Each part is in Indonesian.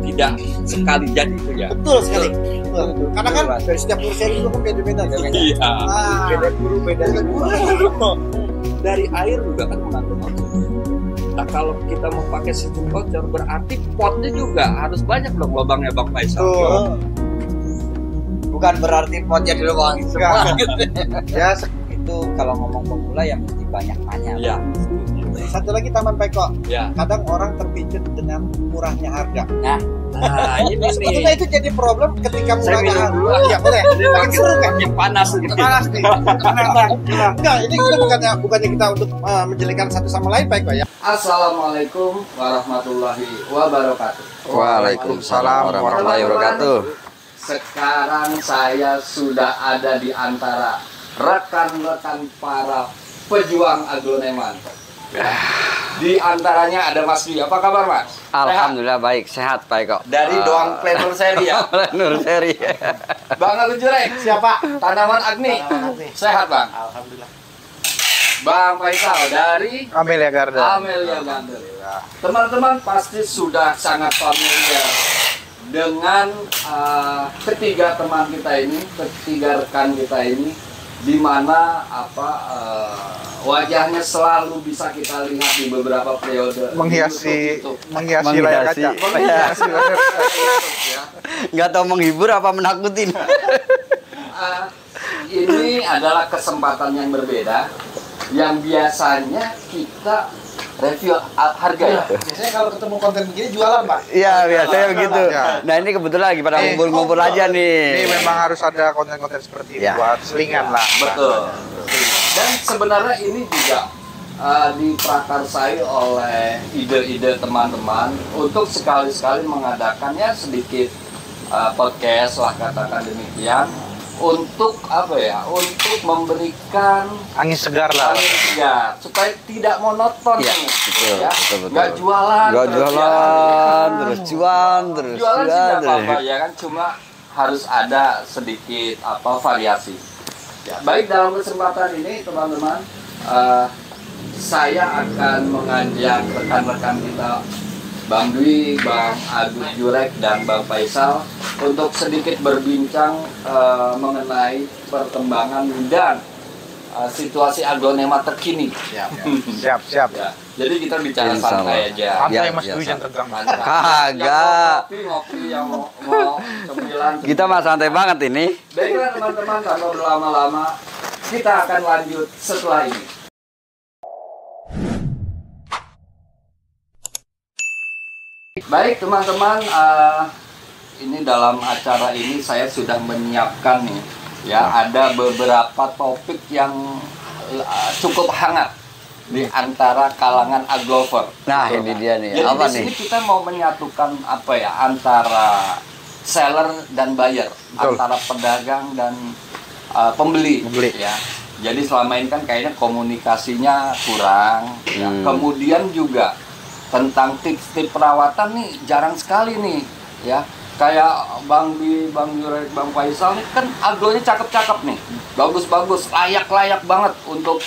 tidak sekali jadi itu ya. Betul sekali. Betul. Karena kan dari setiap nursery itu kan beda-beda. Iya. Beda guru, beda guru. Dari air juga kan mengandung oksigen. Nah kalau kita mau pakai sistem voucher berarti potnya juga harus banyak dong lubangnya Bang Faisal. Bukan berarti potnya dilubangi semua. Ya, Itu kalau ngomong pemula ya mesti banyak tanya. Iya. satu lagi Taman Peko. Ya. Kadang orang terpicut dengan murahnya harga. Nah ini Sebetulnya nih. itu jadi problem ketika Saya murahnya minum harga. dulu. Iya boleh. Makin seru kan? Makin panas gitu. Panas nih. Enggak, ini kita bukannya kita untuk menjelekan satu sama lain Peko ya. Assalamualaikum warahmatullahi wabarakatuh. Waalaikumsalam warahmatullahi wabarakatuh. Sekarang saya sudah ada di antara rekan-rekan para pejuang agroneman. Di antaranya ada Mas Dwi. Apa kabar Mas? Alhamdulillah baik, sehat Pak Eko. Dari Doang Planner Seri ya. Nur Seri. Bang Agus Jurek. Siapa? Tanaman Agni. Sehat Bang. Alhamdulillah. Bang Faisal dari Amelia Garden. Amelia Garden. Teman-teman pasti sudah sangat familiar dengan ketiga teman kita ini, ketiga rekan kita ini, di mana wajahnya selalu bisa kita lihat di beberapa periode Menghiasi Menghiasi. layar kaca. Menghiasi layar kaca. Nggak tahu menghibur apa menakutin. Ini adalah kesempatan yang berbeda yang biasanya kita review harga ya. Biasanya kalau ketemu konten begini jualan Pak. Iya biasanya begitu. Ya. Nah ini kebetulan lagi pada ngumpul-ngumpul aja nih. Ini memang harus ada konten-konten seperti ini Ya. buat selingan lah. Betul. Dan sebenarnya ini juga diprakarsai oleh ide-ide teman-teman untuk sekali-sekali mengadakannya sedikit podcast lah katakan demikian untuk untuk memberikan Angin segar lah. angin segar supaya tidak monoton Iya, nih, betul, ya. betul. Nggak jualan Nggak terus jualan, ya. terus cuan, terus Jualan sih nggak terus. apa-apa ya kan, cuma harus ada sedikit variasi. Ya, baik dalam kesempatan ini teman-teman, saya akan mengajak rekan-rekan kita Bang Dwi, Bang Agus Jurek, dan Bang Faisal untuk sedikit berbincang mengenai perkembangan dan situasi aglonema terkini. Siap. Ya, jadi kita bicara Insya Allah. santai aja. Santai Ya, Mas ya, Dwi jangan tegang. Kagak. Ngopi yang mau cemilan. Kita mah santai banget ini. Baiklah teman-teman, tanpa berlama-lama kita akan lanjut setelah ini. Baik teman-teman, ini dalam acara ini saya sudah menyiapkan nih ya, ada beberapa topik yang cukup hangat di antara kalangan aglover. Nah Betul ini kan? dia nih. Jadi Apa di nih? sini kita mau menyatukan antara seller dan buyer, Betul. antara pedagang dan pembeli. Ya. Jadi selama ini kan kayaknya komunikasinya kurang. Ya. Kemudian juga tentang tips-tips perawatan nih jarang sekali nih, ya. Kayak Bang Dwi, Bang Jurek, Bang Faisal nih kan aglonya cakep-cakep nih, bagus-bagus, layak-layak banget untuk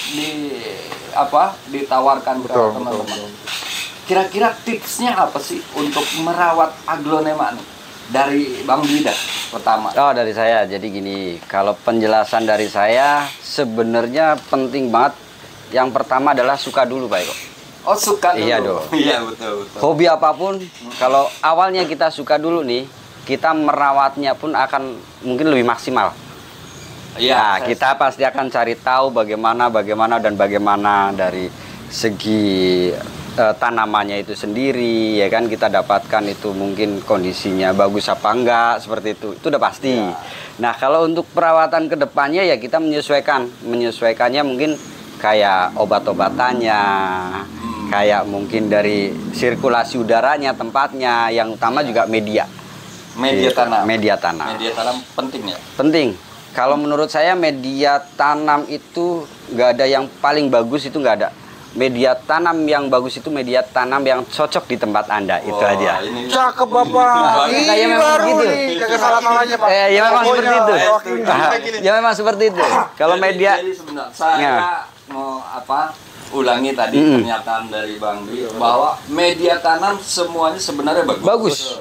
ditawarkan ke teman-teman. Kira-kira tipsnya apa sih untuk merawat aglonema nih? Dari Bang Dwi dah pertama. Oh dari saya, jadi gini, kalau penjelasan dari saya sebenarnya penting banget. Yang pertama adalah suka dulu Pak Eko. Oh suka dulu. Iya dong. Iya betul. Hobi apapun, kalau awalnya kita suka dulu nih, kita merawatnya pun akan mungkin lebih maksimal. Iya. Nah, kita pasti akan cari tahu bagaimana dari segi tanamannya itu sendiri, ya kan, kita dapatkan itu mungkin kondisinya bagus apa enggak, seperti itu udah pasti. Ya. Nah kalau untuk perawatan kedepannya ya kita menyesuaikannya mungkin kayak obat-obatannya, kayak mungkin dari sirkulasi udaranya, tempatnya, yang utama juga media tanam. Media tanam penting ya. penting. Kalau menurut saya media tanam itu nggak ada yang paling bagus, itu nggak ada. Media tanam yang bagus itu media tanam yang cocok di tempat Anda, itu aja. Cakep Bapak. Kayak memang begitu. Kagak salah-salahnya Pak. Ya memang seperti itu. Pokoknya, Ya memang seperti itu. Kalau media Jadi sebenarnya saya mau ulangi tadi pernyataan dari Bang Dwi bahwa media tanam semuanya sebenarnya bagus.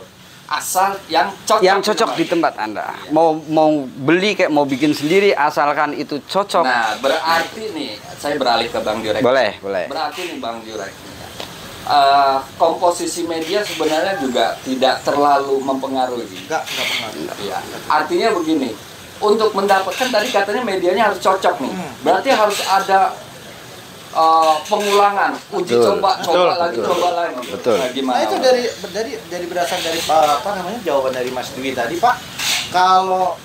asal yang cocok. Yang cocok di tempat Anda. Mau beli kayak mau bikin sendiri asalkan itu cocok. Nah, berarti nih saya beralih ke Bang Jurek. Boleh. Berarti nih Bang Jurek, komposisi media sebenarnya juga tidak terlalu mempengaruhi. Enggak pengaruh. Ya, artinya begini, untuk mendapatkan tadi katanya medianya harus cocok nih. Berarti harus ada pengulangan, uji coba lagi. Betul. Nah, gimana? Nah, itu dari berasal dari apa namanya jawaban dari Mas Dwi tadi, Pak. Kalau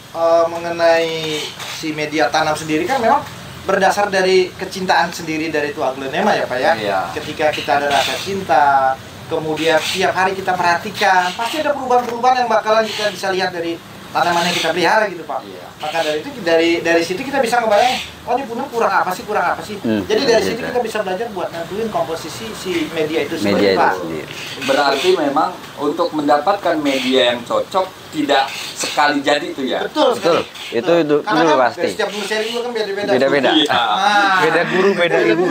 mengenai si media tanam sendiri kan memang berdasar dari kecintaan sendiri dari itu aglonema ya Pak ya. Iya. Ketika kita ada rasa cinta, kemudian tiap hari kita perhatikan, pasti ada perubahan-perubahan yang bakalan kita bisa lihat dari tanaman yang kita pelihara gitu Pak. Iya. Maka dari itu dari situ kita bisa ngebayang, oh ini punah kurang apa sih. Jadi dari situ kita bisa belajar buat nentuin komposisi si media itu sendiri Pak. Berarti memang untuk mendapatkan media yang cocok tidak sekali jadi itu ya. Betul. Itu Karena kan pasti. setiap guru sharing juga kan beda-beda. Beda-beda. Beda guru, beda ibu.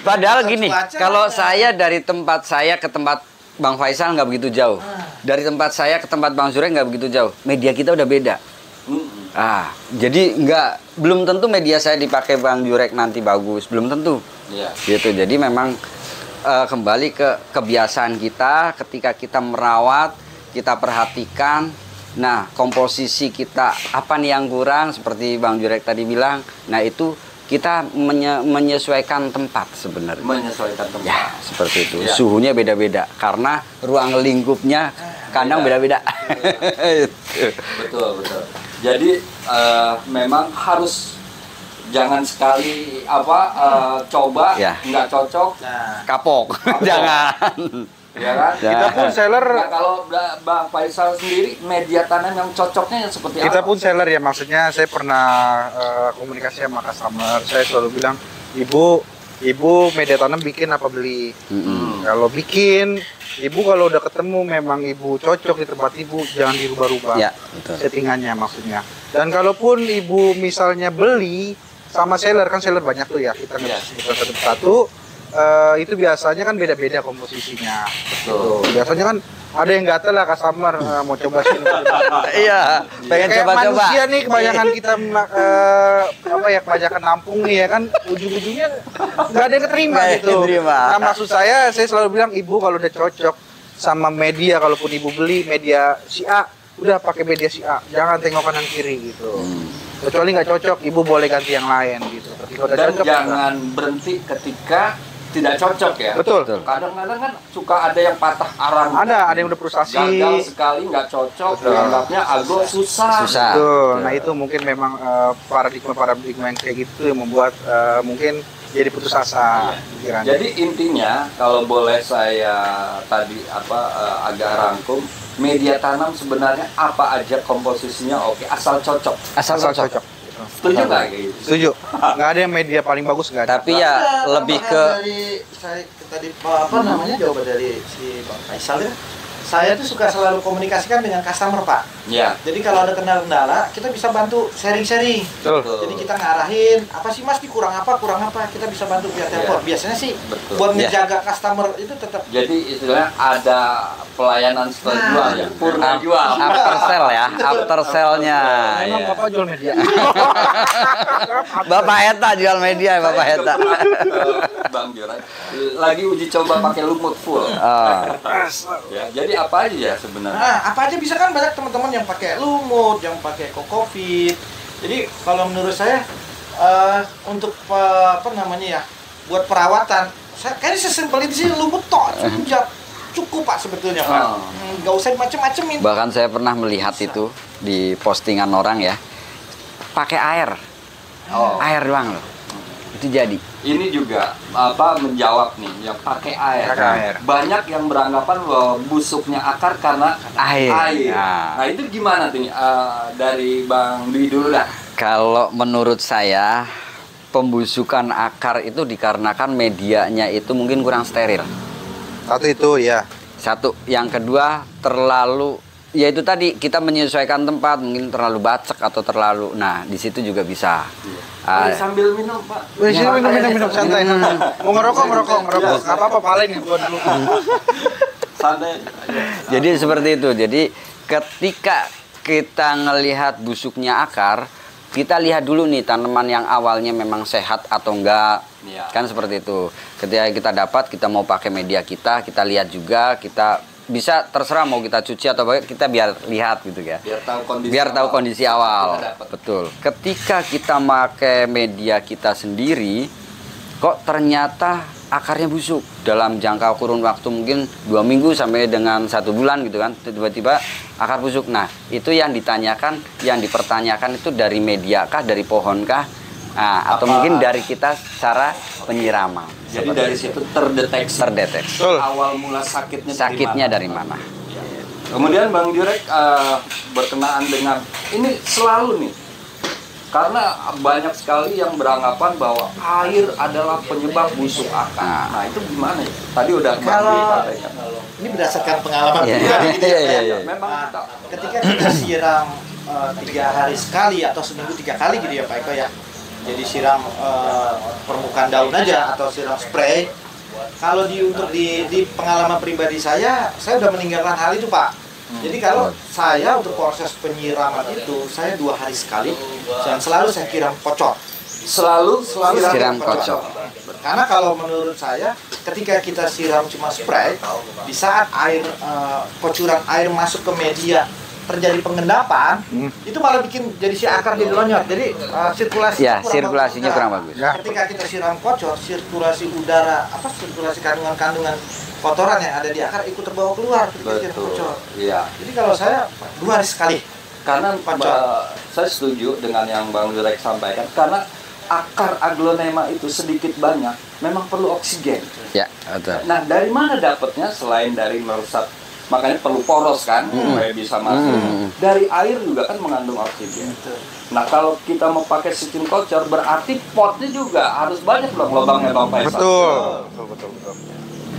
Padahal gini, kalau saya dari tempat saya ke tempat Bang Faisal nggak begitu jauh. Dari tempat saya ke tempat Bang Jurek nggak begitu jauh. Media kita udah beda. Jadi belum tentu media saya dipakai Bang Jurek nanti bagus, belum tentu. Iya. Gitu. Jadi memang kembali ke kebiasaan kita ketika kita merawat, kita perhatikan. Nah, komposisi kita apa nih yang kurang seperti Bang Jurek tadi bilang. Nah, itu kita menyesuaikan tempat sebenarnya. Menyesuaikan tempat. Ya, seperti itu. Ya. Suhunya beda-beda karena ruang lingkupnya kandang beda-beda. Betul. Jadi memang harus jangan sekali coba nggak cocok. Kapok. Jangan. Ya kan? Kita pun seller. Nah, kalau Bang Faisal sendiri media tanam yang cocoknya yang seperti apa? Kita pun seller ya, maksudnya saya pernah komunikasi sama customer. Saya selalu bilang, ibu media tanam bikin apa beli. Kalau bikin, ibu kalau udah ketemu memang ibu cocok di tempat ibu, jangan dirubah-rubah settingannya maksudnya. Dan kalaupun ibu misalnya beli sama seller, kan seller banyak tuh ya, kita sebutkan satu persatu. Itu biasanya kan beda-beda komposisinya. Betul. Gitu. Biasanya kan ada yang gatel lah customer mau coba sini. Iya, pengen Kayak coba-coba. manusia nih kebanyakan kita kebanyakan nampung nih ya kan ujung-ujungnya nggak ada yang keterima Nggak gitu. keterima. Nah maksud saya selalu bilang ibu kalau udah cocok sama media, kalaupun ibu beli media si A, udah pakai media si A, jangan tengok kanan kiri gitu. Kecuali nggak cocok, ibu boleh ganti yang lain gitu. Ketika udah Dan cocok, jangan berhenti ketika tidak cocok ya. Betul. Kadang-kadang kan suka ada yang patah arang. Ada yang udah frustasi. Gagal sekali nggak cocok, dianggapnya agak susah. Betul. Nah itu mungkin memang paradigma yang kayak gitu yang membuat mungkin jadi putus asa pikirannya. Jadi intinya kalau boleh saya tadi agak rangkum, media tanam sebenarnya apa aja komposisinya oke, asal cocok. Asal cocok. Setuju nggak kayak gitu? Setuju. Nggak ada yang media paling bagus, nggak ada. Tapi ya lebih ke dari saya tadi namanya jawaban dari si Bang Faisal ya. Saya tuh suka selalu komunikasikan dengan customer Pak. Ya. Jadi kalau ada kendala-kendala, kita bisa bantu sharing-sharing. Betul. Jadi kita ngarahin, apa sih Mas, ini kurang apa, kita bisa bantu via telepon. Biasanya sih buat menjaga customer itu tetap. Jadi istilahnya ada pelayanan setelah jual ya, purna jual. after sell ya, after sell-nya. Emang Bapak jual media. Bapak Eta jual media, Bapak Eta. Bang Joran lagi uji coba pakai lumut full. Ya, jadi apa aja ya sebenarnya? Nah, apa aja bisa kan, banyak teman-teman yang pakai lumut, yang pakai kokofit. Jadi kalau menurut saya untuk buat perawatan, kayaknya sesimpel itu sih, lumut tok cukup Pak sebetulnya Pak. Nggak usah macem-macemin. Bahkan saya pernah melihat itu di postingan orang ya, pakai air, air doang loh, itu jadi. Ini juga menjawab nih yang pakai air. Banyak yang beranggapan bahwa busuknya akar karena air. Nah itu gimana tuh dari Bang Dwi dulu dah? Kalau menurut saya pembusukan akar itu dikarenakan medianya itu mungkin kurang steril. Satu itu ya. Satu, yang kedua terlalu, ya itu tadi kita menyesuaikan tempat, mungkin terlalu bacek atau terlalu, nah di situ juga bisa. Sambil minum Pak. Minum santai. Mau ngerokok. Nggak apa-apa, paling gua dulu. Santai. Jadi seperti itu. Jadi ketika kita ngelihat busuknya akar, kita lihat dulu nih tanaman yang awalnya memang sehat atau enggak. Ya. Kan seperti itu. Ketika kita dapat, kita mau pakai media kita lihat juga, kita bisa terserah mau kita cuci atau apa, kita biar lihat gitu ya. Biar tahu kondisi awal. Betul. Ketika kita pakai media kita sendiri, kok ternyata akarnya busuk dalam jangka kurun waktu mungkin 2 minggu sampai dengan 1 bulan gitu kan, tiba-tiba akar busuk. Nah itu yang dipertanyakan itu dari media kah, dari pohon kah, atau mungkin dari kita cara penyiraman. Jadi dari situ terdeteksi awal mula sakitnya dari mana. Kemudian Bang Jurek berkenaan dengan ini selalu nih, karena banyak sekali yang beranggapan bahwa air adalah penyebab busuk akar. Nah itu gimana ya? Tadi udah ini berdasarkan pengalaman pribadi. Memang ketika kita siram 3 hari sekali atau seminggu 3 kali gitu ya Pak Eko ya. Jadi siram permukaan daun aja atau siram spray. Kalau untuk di pengalaman pribadi saya udah meninggalkan hal itu Pak. Jadi kalau saya untuk proses penyiraman itu saya 2 hari sekali dan selalu saya siram kocor. Selalu siram kocor. Karena kalau menurut saya ketika kita siram cuma spray, di saat kocuran air masuk ke media terjadi pengendapan, itu malah bikin jadi si akar jadi lonyot. Jadi sirkulasinya kurang bagus. Ketika kita siram kocor, sirkulasi udara, sirkulasi kandungan-kandungan kotoran yang ada di akar ikut terbawa keluar ketika siram kocor. Iya. Jadi kalau saya 2 hari sekali. Karena saya setuju dengan yang Bang Jurek sampaikan, karena akar aglonema itu sedikit banyak memang perlu oksigen. Ya, betul. Nah, dari mana dapatnya selain dari meresap? Makanya perlu poros kan, supaya bisa masuk. Dari air juga kan mengandung oksigen. Nah, kalau kita mau pakai sistem kocor, berarti potnya juga harus banyak dong lubangnya Bang Faisal. Betul.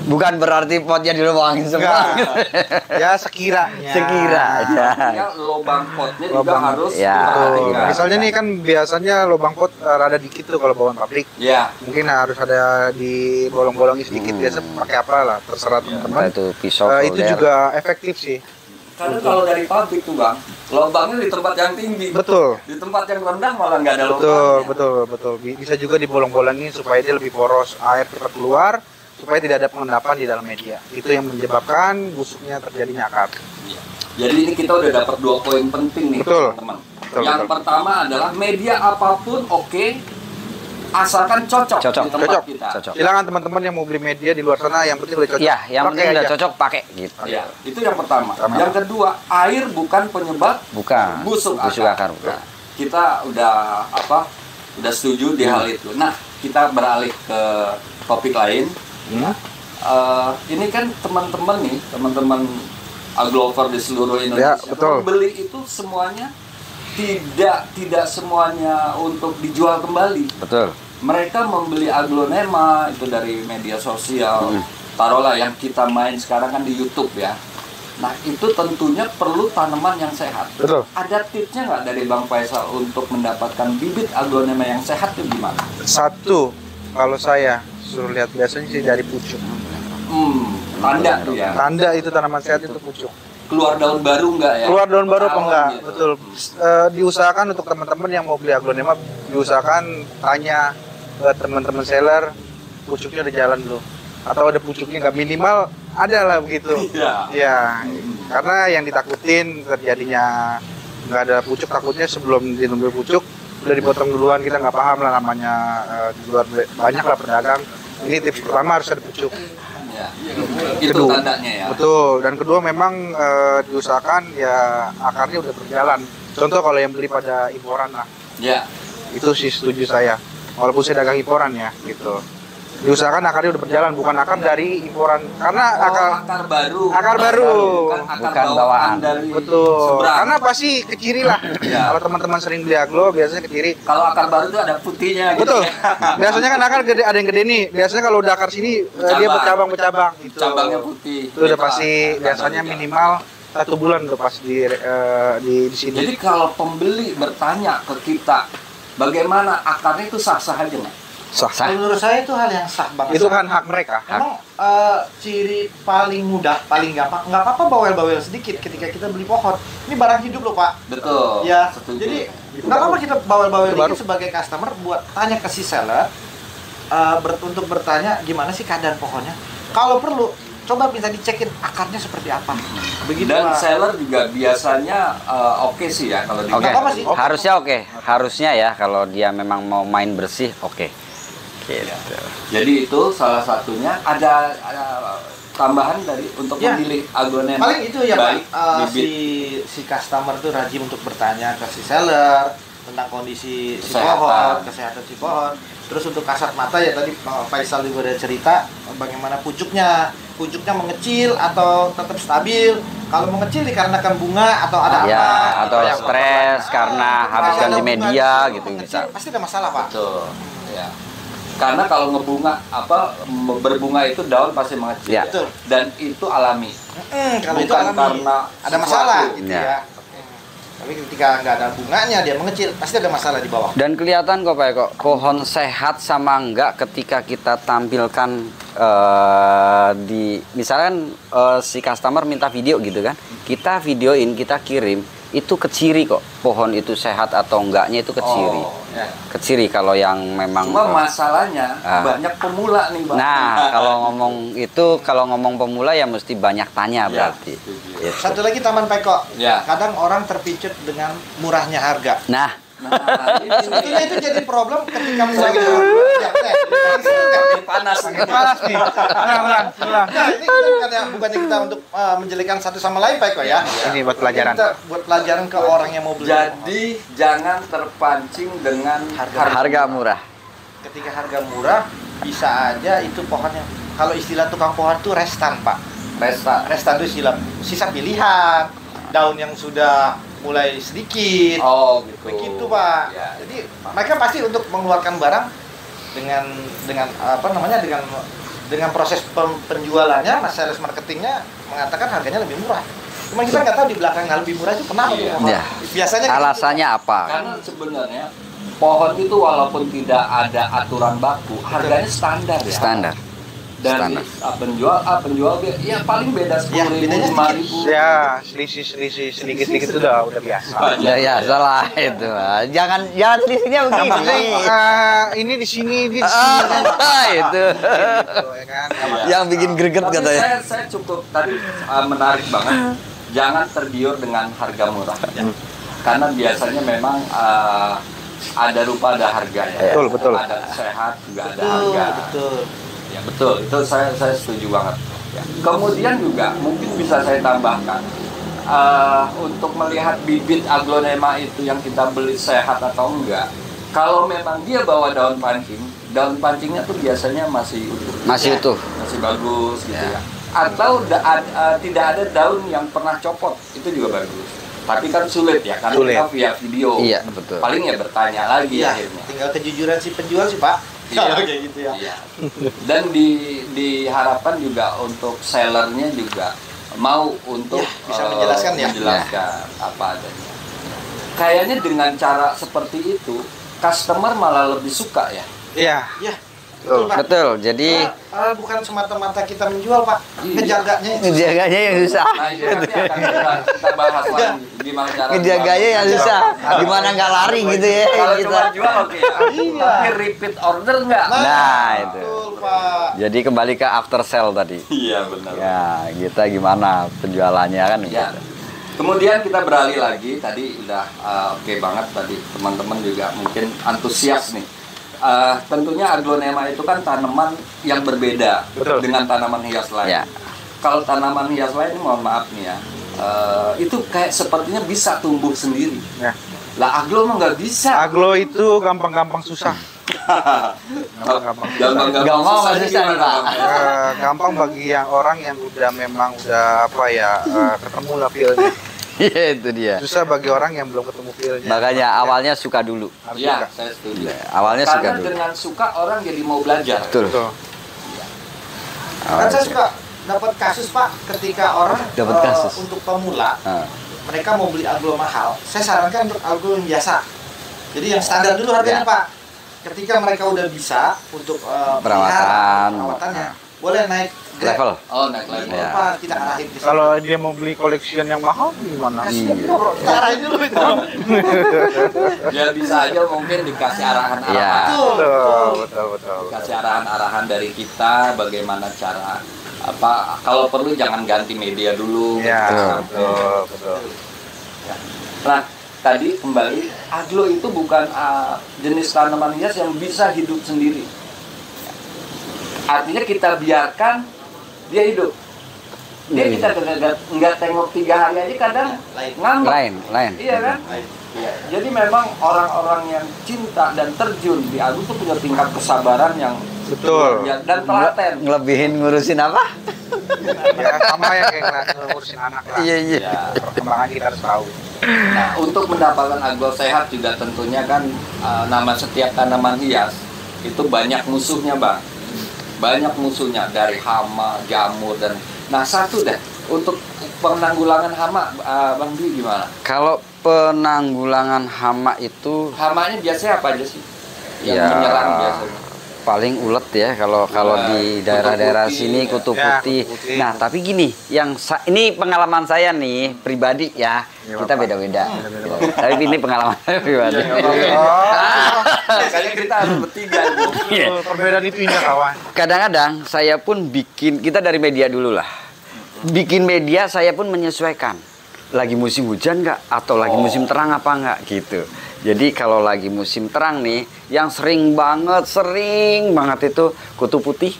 Bukan berarti potnya dilubangin semua. Ya sekiranya. Artinya lubang potnya juga harus diperhatikan. Misalnya nih kan biasanya lubang pot rada dikit tuh kalau bawaan pabrik. Ya. Mungkin harus ada di bolong-bolongnya sedikit, biasa pakai apa lah, terserah teman-teman. Itu pisau. Itu juga efektif sih. Karena kalau dari pabrik tuh Bang, lubangnya di tempat yang tinggi. Betul. Di tempat yang rendah malah nggak ada lubangnya. Betul. Bisa juga dibolong-bolongin supaya dia lebih poros, air cepat keluar, supaya tidak ada pengendapan di dalam media. Itu yang menyebabkan busuknya terjadinya akar. Jadi ini kita udah dapat 2 poin penting nih teman-teman. Yang pertama adalah media apapun oke, asalkan cocok di tempat kita. Silakan teman-teman yang mau beli media di luar sana, yang penting udah cocok. Iya, yang penting udah cocok pakai gitu. Ya, itu yang pertama. Yang kedua, air bukan penyebab busuk akar. Kita udah setuju di hal itu. Nah, kita beralih ke topik lain. Ini kan teman-teman aglover di seluruh Indonesia. Ya, betul. Beli itu semuanya tidak semuanya untuk dijual kembali. Betul. Mereka membeli aglonema itu dari media sosial. Taruhlah yang kita main sekarang kan di YouTube ya. Nah itu tentunya perlu tanaman yang sehat. Betul. Ada tipsnya nggak dari Bang Faisal untuk mendapatkan bibit aglonema yang sehat itu gimana? Satu, kalau saya suruh lihat biasanya sih dari pucuk. Tanda tuh ya. Tanda itu tanaman sehat itu pucuk. Keluar daun baru nggak ya? Keluar daun baru apa enggak? Gitu. Betul. Diusahakan untuk teman-teman yang mau beli aglonema, diusahakan tanya ke teman-teman seller pucuknya udah jalan belum, atau ada pucuknya nggak, minimal ada lah begitu. Ya, karena yang ditakutin terjadinya nggak ada pucuk, takutnya sebelum dinumbuh pucuk udah dipotong duluan, kita nggak paham lah namanya, di luar banyak lah pedagang. Ini tips pertama, harus ada pucuk. Ya, itu tandanya ya. Betul, dan kedua memang diusahakan ya akarnya udah berjalan. Contoh kalau yang beli pada imporan lah. Ya. Itu sih setuju saya. Walaupun saya dagang imporan ya, gitu. Diusahakan akarnya udah berjalan, bukan akar dari imporan. Karena akar baru. Akar baru. Bukan bawaan dari betul. seberang. Karena pasti keciri lah. Ya. Kalau teman-teman sering beli aglo biasanya keciri. Kalau akar baru itu ada putihnya gitu. Betul. Biasanya kan akar gede, ada yang gede nih. Biasanya kalau udah akar sini dia bercabang-bercabang gitu. Cabangnya putih. Itu udah pasti biasanya minimal 1 bulan udah pas di sini. Jadi kalau pembeli bertanya ke kita, bagaimana akarnya itu sah-sah aja nggak? Sah. Kalau menurut saya itu hal yang sah banget. Itu kan hak mereka. Emang ciri paling mudah, paling gampang, nggak apa-apa bawel-bawel sedikit ketika kita beli pohon. Ini barang hidup loh Pak. Betul. Ya, Setuju. jadi nggak apa-apa kita bawel-bawel Itu baru. dikit sebagai customer buat tanya ke si seller untuk bertanya gimana sih keadaan pohonnya. Kalau perlu, coba bisa dicekin akarnya seperti apa. Begitu Dan Pak. seller juga biasanya oke sih ya kalau di Oke. Nggak apa-apa sih. Harusnya oke. Harusnya ya kalau dia memang mau main bersih, oke. Gitu. Jadi itu salah satunya ada tambahan dari untuk Ya. memilih aglonema. Paling itu ya baik Pak, bibit. si customer tuh rajin untuk bertanya ke si seller tentang kondisi si Kesehatan. pohon, kesehatan si pohon. Terus untuk kasat mata ya tadi Pak Faisal juga ada cerita bagaimana pucuknya mengecil atau tetap stabil. Kalau mengecil dikarenakan bunga atau ada Ya, apa? atau yang stres karena habis Kalau ada ganti bunga media di situ gitu mengecil, bisa. pasti ada masalah Pak. Betul. Ya. Karena kalau ngebunga berbunga itu daun pasti mengecil. Ya. Betul. Dan itu alami. Kalau itu Bukan alami. karena ada masalah sesuatu. gitu Ya. ya. Tapi ketika nggak ada bunganya dia mengecil, pasti ada masalah di bawah. Dan kelihatan kok Pak Eko, pohon sehat sama enggak ketika kita tampilkan di misalkan si customer minta video gitu kan, kita videoin, kita kirim, itu keciri kok pohon itu sehat atau enggaknya itu keciri. Oh, ya. Keciri kalau yang memang Cuma masalahnya Ah. banyak pemula nih Bang. Nah, kalau ngomong pemula ya mesti banyak tanya Ya, berarti. setuju. Gitu. Satu lagi Taman Peko. Ya. Kadang orang terpicut dengan murahnya harga. Nah, Nah, ini Sebetulnya itu jadi problem ketika mulai panas. Panas nih. Ulang. Nah, ini bukannya kita untuk menjelekan satu sama lain Pak Eko ya. Ini buat pelajaran. Kita buat pelajaran ke orang yang mau beli. Jadi jangan terpancing dengan harga murah. Ketika harga murah bisa aja itu pohon yang kalau istilah tukang pohon itu restan Pak. Resta. Restan itu istilah sisa pilihan, daun yang sudah mulai sedikit. Oh gitu. Begitu Pak. Ya. Jadi mereka pasti untuk mengeluarkan barang dengan apa namanya dengan proses penjualannya, sales marketingnya mengatakan harganya lebih murah. Cuma kita nggak tahu di belakangnya lebih murah itu kenapa Iya. tuh, Pak? Ya. Biasanya gitu. Alasannya apa? Karena sebenarnya pohon itu walaupun tidak ada aturan baku, harganya standar ya. Standar. Dan Standar. penjual ya paling beda Ya, 10.000, bedanya 5.000. Ya, selisih sedikit-sedikit udah biasa. Ya salah itu. Jangan selisihnya Yang penting begini. ini di sini, di sini. Itu. Gitu, ya kan? Yang bikin greget Tapi katanya. saya cukup tadi menarik banget. Jangan tergiur dengan harga murah. Karena biasanya memang ada rupa ada harga ya. Betul. Ada sehat juga ada Betul, harga. betul. Ya betul, itu saya setuju banget. Ya. Kemudian juga mungkin bisa saya tambahkan untuk melihat bibit aglonema itu yang kita beli sehat atau enggak. Kalau memang dia bawa daun pancingnya tuh biasanya masih utuh. Masih utuh. Masih bagus gitu ya. Atau tidak ada daun yang pernah copot, itu juga bagus. Tapi kan sulit ya, karena Sulit. kita via video. Iya, betul. Paling ya bertanya lagi Iya, akhirnya. tinggal kejujuran si penjual sih Pak. Iya. Kalau kayak gitu ya. Iya. Dan diharapkan juga untuk sellernya juga mau untuk Ya, bisa menjelaskan ya. menjelaskan apa adanya. Kayaknya dengan cara seperti itu, customer malah lebih suka ya. Iya. Iya. Betul Pak. Betul. Jadi Bukan semata-mata kita menjual Pak, Iya. ngejaganya itu. ngejaganya yang susah. Nah, itu nanti akan kita bahas lagi gimana cara Ngejaganya yang susah. Gimana nggak lari gitu ya Kalau kita. cuma jual oke. Iya. Tapi repeat order enggak? Nah, itu. Betul Pak. Jadi kembali ke after sale tadi. Iya benar. Ya, kita gimana penjualannya kan Ya. gitu. Kemudian kita beralih lagi, tadi udah oke banget tadi teman-teman juga mungkin antusias nih. Tentunya aglonema itu kan tanaman yang berbeda Betul. dengan tanaman hias lain. Ya. Kalau tanaman hias lain, mohon maaf nih ya, itu kayak sepertinya bisa tumbuh sendiri. Ya. Lah aglo mah nggak bisa. Aglo itu gampang-gampang susah. Gampang susah susah nih, gimana, Pak. Bang? Gampang bagi yang orang yang udah memang udah apa ya ketemu lah feel-nya. Iya, itu dia. Susah bagi orang yang belum ketemu feel-nya. Makanya awalnya suka dulu. Harus Iya, suka. saya setuju. Awalnya suka Karena dulu. dengan suka orang jadi mau belajar. Betul. Betul. Kan saya suka dapat kasus Pak ketika orang Dapat kasus. untuk pemula Ah. mereka mau beli aglo mahal. Saya sarankan untuk aglo yang biasa. Jadi yang standar dulu harganya Ya. Pak. ketika mereka udah bisa untuk perawatannya, boleh naik grade. level. Oh, naik level. Ya. Apa kita arahin ke sana. Kalau dia mau beli collection yang mahal gimana? Kita arahin dulu itu. Ya bisa aja mungkin dikasih arahan-arahan. Ya. Betul. Kasih arahan-arahan dari kita bagaimana cara apa kalau perlu jangan ganti media dulu. Ya, betul. Ya. Nah, tadi kembali aglo itu bukan jenis tanaman hias yang bisa hidup sendiri. Artinya kita biarkan dia hidup. Dia kita nggak tengok 3 hari aja kadang ngambek. Lain. Iya kan? Iya. Jadi memang orang-orang yang cinta dan terjun di aglo itu punya tingkat kesabaran yang Betul. dan telaten. Ngelebihin ngurusin apa? Ya, sama ya kayak ngurusin anak lah. Iya. Ya. Perkembangan kita harus tahu. Nah, untuk mendapatkan aglo sehat juga tentunya kan nama setiap tanaman hias itu banyak musuhnya, Bang. Banyak musuhnya dari hama, jamur dan nah satu deh untuk penanggulangan hama, Bang Dwi gimana? Kalau penanggulangan hama itu Hamanya biasanya apa aja sih? Yang Ya. menyerang biasanya. paling ulet ya kalau di Kutu daerah-daerah putih, sini ya. kutu Ya, putih. kutu putih. Nah, tapi gini, ini pengalaman saya nih pribadi ya. Ya, Kita Bapak. beda-beda. Tapi ini pengalaman saya pribadi. Makanya kita harus bertiga, Bu. Iya. Perbedaan itu indah kawan. Kadang-kadang saya pun bikin, kita dari media dulu lah. Bikin media saya pun menyesuaikan. Lagi musim hujan nggak? Atau lagi musim terang apa nggak? Gitu. Jadi kalau lagi musim terang nih, yang sering banget itu kutu putih.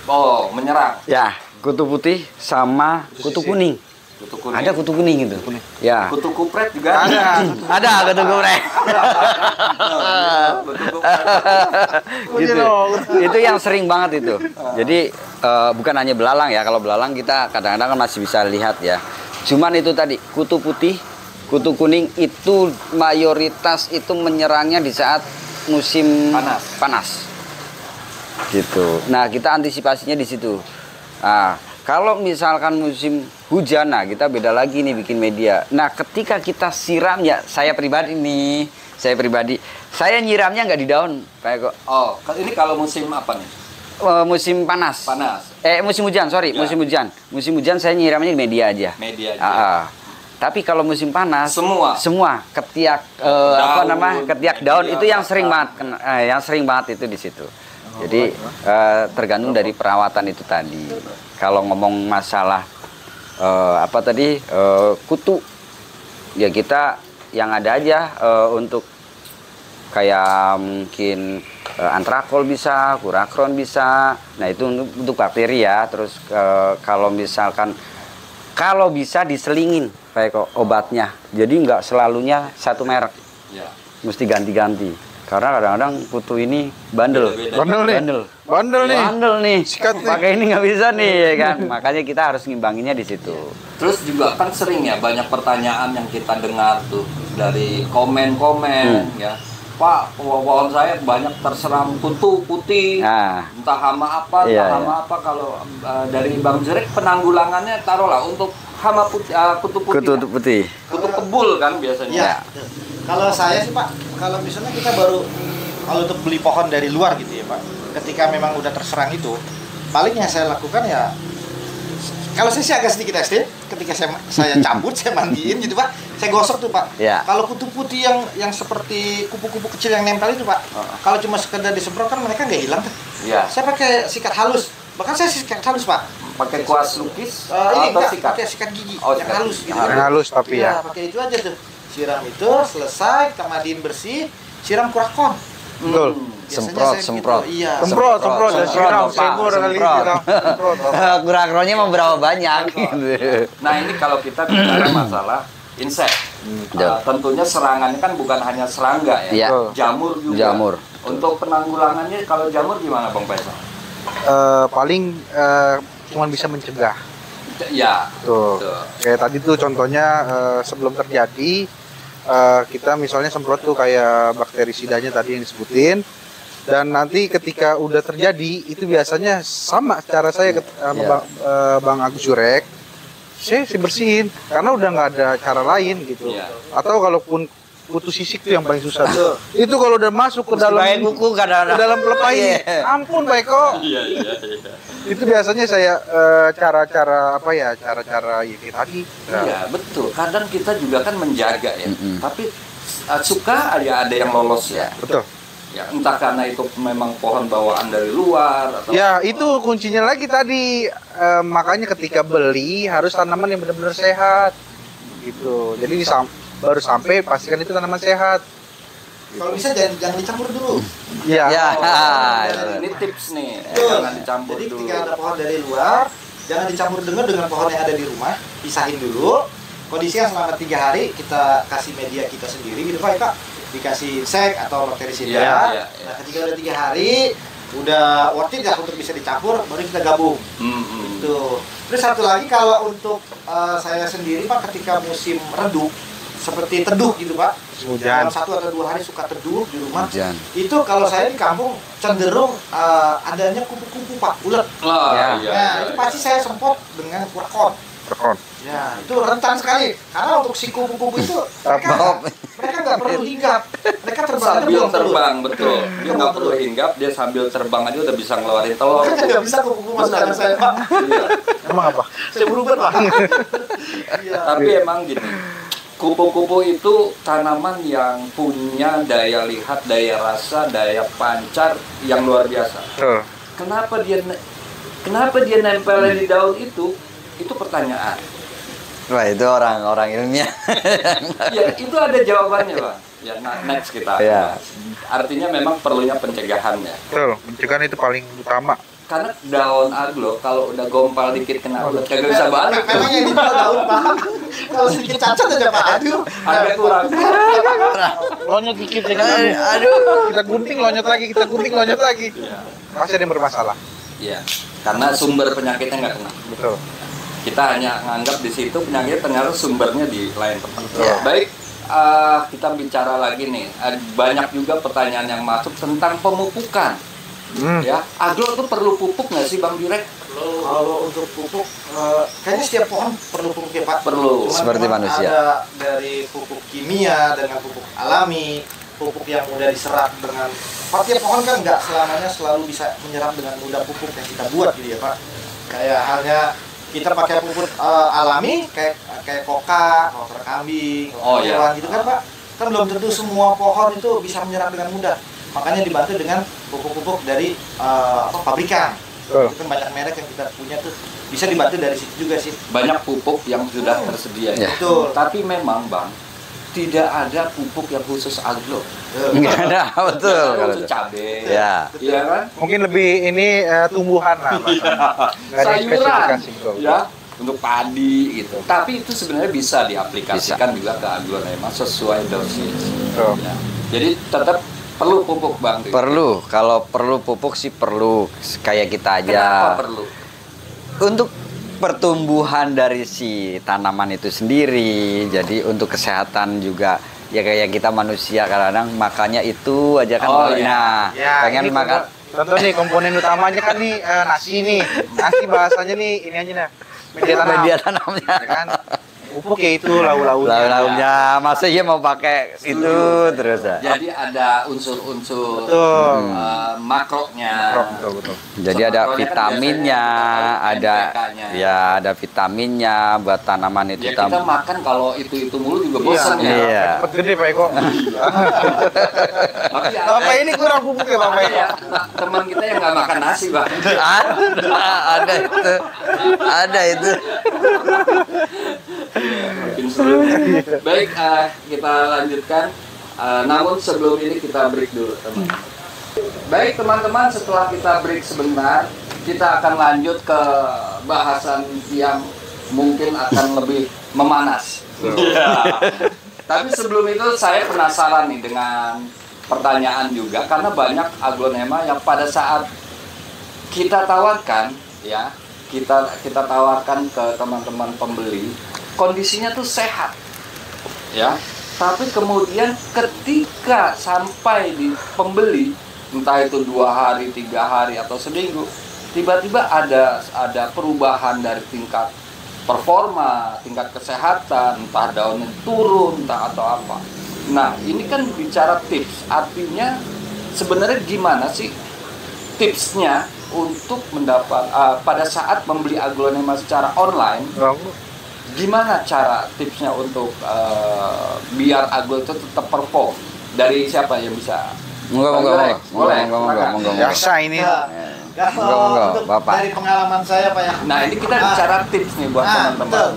Oh, menyerang. Ya, kutu putih sama kutu kuning. Kutu kuning. Ada kutu kuning gitu. Ya. Kutu kupret juga ada. Ada kutu kuning. Kutu kupret. Gitu. Itu yang sering banget itu. Jadi bukan hanya belalang ya. Kalau belalang kita kadang-kadang kan masih bisa lihat ya. Cuman itu tadi kutu putih, kutu kuning itu mayoritas itu menyerangnya di saat musim panas. Gitu. Nah, kita antisipasinya di situ. Nah, kalau misalkan musim hujan, nah kita beda lagi nih bikin media. Nah, ketika kita siram ya, saya pribadi, saya nyiramnya nggak di daun, Pak Eko. Oh, ini kalau musim apa nih? Musim panas. Musim hujan, sorry, Ya. musim hujan. Musim hujan saya nyiramnya di media aja. Media aja. Tapi kalau musim panas, semua ketiak ketiak daun itu yang sering banget itu di situ. Jadi tergantung dari perawatan itu tadi. Kalau ngomong masalah kutu, ya kita yang ada aja untuk kayak mungkin antrakol bisa, kurakron bisa. Nah itu untuk bakteri ya. Terus kalau bisa diselingin kayak obatnya. Jadi nggak selalunya satu merek. Ya. Mesti ganti-ganti. Karena kadang-kadang kutu ini bandel. Bandel nih. Sikat nih. Pakai ini nggak bisa nih ya kan. Makanya kita harus ngimbanginnya di situ. Terus juga kan sering ya banyak pertanyaan yang kita dengar tuh dari komen-komen ya. Pak, pohon saya banyak terserang kutu putih. Nah. Entah hama apa, kalau dari Bang Jrek penanggulangannya taruhlah untuk hama putih, kutu putih. Kutu putih. Kutu kebul kan biasanya. Iya. Kalau saya sih Pak, kalau misalnya kita baru kalau untuk beli pohon dari luar gitu ya Pak, ketika memang udah terserang itu, paling yang saya lakukan ya, kalau saya sih agak sedikit ekstrim, ketika saya cabut, saya mandiin gitu Pak, saya gosok tuh Pak. Ya. Kalau kutu putih yang seperti kupu-kupu kecil yang nempel itu Pak, kalau cuma sekedar disemprot kan mereka nggak hilang tuh. Iya. Saya pakai sikat halus, bahkan saya sikat halus Pak. Pakai kuas lukis Ini atau enggak, sikat? pakai sikat gigi Oh, yang sikat halus gigi. gitu kan. Yang halus tapi Iya, ya. pakai itu aja tuh. Siram itu, selesai, kita mandiin bersih, siram kurakon. Betul. Biasanya saya Semprot. gitu, iya. Semprot, dan siram, Pak. semprot kali Semprot. siram. Semprot. Kurakronnya mau berapa banyak? Nah ini kalau kita bicara masalah insek, tentunya serangannya kan bukan hanya serangga ya, Iya. jamur juga. Jamur. Untuk penanggulangannya kalau jamur gimana Bang Faisal? Paling cuma bisa mencegah. Ya. Tuh. Tuh. Kayak tadi tuh contohnya sebelum terjadi kita misalnya semprot tuh kayak bakterisidanya tadi yang disebutin, dan nanti ketika udah terjadi itu biasanya sama cara saya sama Bang Agus Jurek, saya bersihin karena udah nggak ada cara lain gitu. Iya. Atau kalaupun putus sisik tuh yang paling susah tuh. Itu kalau udah masuk ke dalam kuku ke dalam pelepah ini, ampun Pak Eko. Iya. Itu biasanya saya cara-cara apa ya, cara-cara ya kayak tadi. Iya, betul. Kadang kita juga kan menjaga ya. Tapi suka ada yang lolos ya. Betul. Ya, entah karena itu memang pohon bawaan dari luar atau Ya, itu kuncinya lagi tadi. Makanya ketika beli harus tanaman yang benar-benar sehat. Gitu. Jadi baru sampai pastikan itu tanaman sehat. Kalau bisa jangan dicampur dulu. Iya. Ya. ini tips nih, Betul. jangan dicampur Jadi dulu. ketika ada pohon dari luar, jangan dicampur dengan pohon yang ada di rumah. Pisahin dulu. Kondisinya selama 3 hari kita kasih media kita sendiri gitu Pak Eka. Dikasih sek atau bakterisida. Iya. Nah, ketika udah 3 hari udah worth it ya untuk bisa dicampur, baru kita gabung. Gitu. Terus satu lagi kalau untuk saya sendiri Pak, ketika musim redup seperti teduh gitu Pak, Hujan. dalam 1 atau 2 hari suka teduh di rumah. Hujan. Itu kalau saya di kampung cenderung adanya kupu-kupu Pak, ulet. Ya. Nah, itu pasti saya semprot dengan kurkon. Rekon. Ya, itu rentan sekali. Karena untuk si kupu-kupu itu mereka nggak perlu hinggap. Mereka terbang aja Sambil buang telur. terbang, betul. Dia nggak perlu hinggap, dia sambil terbang aja udah bisa ngeluarin telur. Makanya nggak bisa kupu-kupu masuk ke dalam saya Pak. Iya. Emang apa? Saya berubah Pak. Iya. Tapi emang gini, kupu-kupu itu tanaman yang punya daya lihat, daya rasa, daya pancar yang luar biasa. Betul. Kenapa dia nempelnya di daun itu? Itu pertanyaan. Wah, itu orang-orang ilmiah. Ya, itu ada jawabannya, Pak. Ya, next kita. Ya. Artinya memang perlunya pencegahan ya. Betul. Pencegahan itu paling utama. Karena daun aglo kalau udah gompal dikit kena ulet kagak bisa balik. Memang yang itu daun Pak. Kalau sedikit cacat aja Pak. Aduh. Agak kurang. Lonyot dikit ya kan. Aduh. Kita gunting lonyot lagi, kita gunting lonyot lagi. Pasti ada yang bermasalah. Iya. Karena sumber penyakitnya nggak kena. Betul. Kita hanya nganggap di situ penyakit, ternyata sumbernya di lain tempat. Ya. Baik, kita bicara lagi nih. Banyak juga pertanyaan yang masuk tentang pemupukan. Ya, aglo itu perlu pupuk nggak sih Bang Direk? Kalau untuk pupuk, kayaknya setiap pohon perlu pupuk ya Pak. Perlu. Seperti manusia. Ada dari pupuk kimia dengan pupuk alami, pupuk yang mudah diserap dengan. Pak, tiap pohon kan nggak selamanya selalu bisa menyerap dengan mudah pupuk yang kita buat gitu ya Pak. Kayak halnya kita pakai pupuk alami kayak koper kambing, Oh, iya. hewan gitu kan Pak. Kan belum tentu semua pohon itu bisa menyerap dengan mudah. Makanya dibantu dengan pupuk-pupuk dari pabrikan. Itu kan banyak merek yang kita punya tuh bisa dibantu dari situ juga sih. Banyak pupuk yang sudah tersedia. Ya. Betul. Tapi memang Bang, tidak ada pupuk yang khusus aglo. Enggak ada, betul. Yang Kalau khusus itu. cabai. Ya. Iya kan? Mungkin lebih ini tumbuhan lah. Nggak ada Sayuran. spesifikasi, betul. Ya. Untuk padi gitu. Tapi itu sebenarnya bisa diaplikasikan juga ke aglonema sesuai dosis. Betul. Ya. Jadi tetap perlu pupuk Bang. Perlu, kalau perlu pupuk sih perlu. Kayak kita aja. Kenapa perlu? Untuk pertumbuhan dari si tanaman itu sendiri, jadi untuk kesehatan juga ya kayak kita manusia kadang-kadang makannya itu aja kan. Oh, iya. Nah, Ya, pengen ini makan contoh nih komponen utamanya kan nih nasi nih. Nasi bahasanya nih ini aja dah. Media tanam. media tanamnya. Ya kan? Pupuk ya itu lau-launya. Lauk-lauknya, masa iya mau pakai itu terus ya. Jadi ada unsur-unsur Betul. makronya. Betul. Jadi ada vitaminnya, ada ya ada vitaminnya buat tanaman itu. Ya kita makan kalau itu mulu juga bosan ya. Iya. Cepet gede Pak Eko. Tapi Bapak ini kurang pupuk ya Bapak ada Eko. ya teman kita yang nggak makan nasi Bang. Ada itu. Ada itu. Makin seru. Baik, kita lanjutkan. Namun sebelum ini kita break dulu, teman. Baik, teman-teman, setelah kita break sebentar, kita akan lanjut ke bahasan yang mungkin akan lebih memanas. Tapi sebelum itu saya penasaran nih dengan pertanyaan juga, karena banyak aglonema yang pada saat kita tawarkan, ya, kita tawarkan ke teman-teman pembeli, kondisinya tuh sehat, ya. Tapi kemudian ketika sampai di pembeli, entah itu 2 hari, 3 hari atau seminggu, tiba-tiba ada perubahan dari tingkat performa, tingkat kesehatan, entah daunnya turun, entah atau apa. Nah, ini kan bicara tips, artinya sebenarnya gimana sih tipsnya untuk mendapat pada saat membeli aglonema secara online? Gimana cara tipsnya untuk biar aglo itu tetap perform? Dari siapa yang bisa? Monggo. Biasa ini. Kalau untuk Bapak. dari pengalaman saya Pak ya. Nah, ini kita bicara tips nih buat teman-teman. Betul.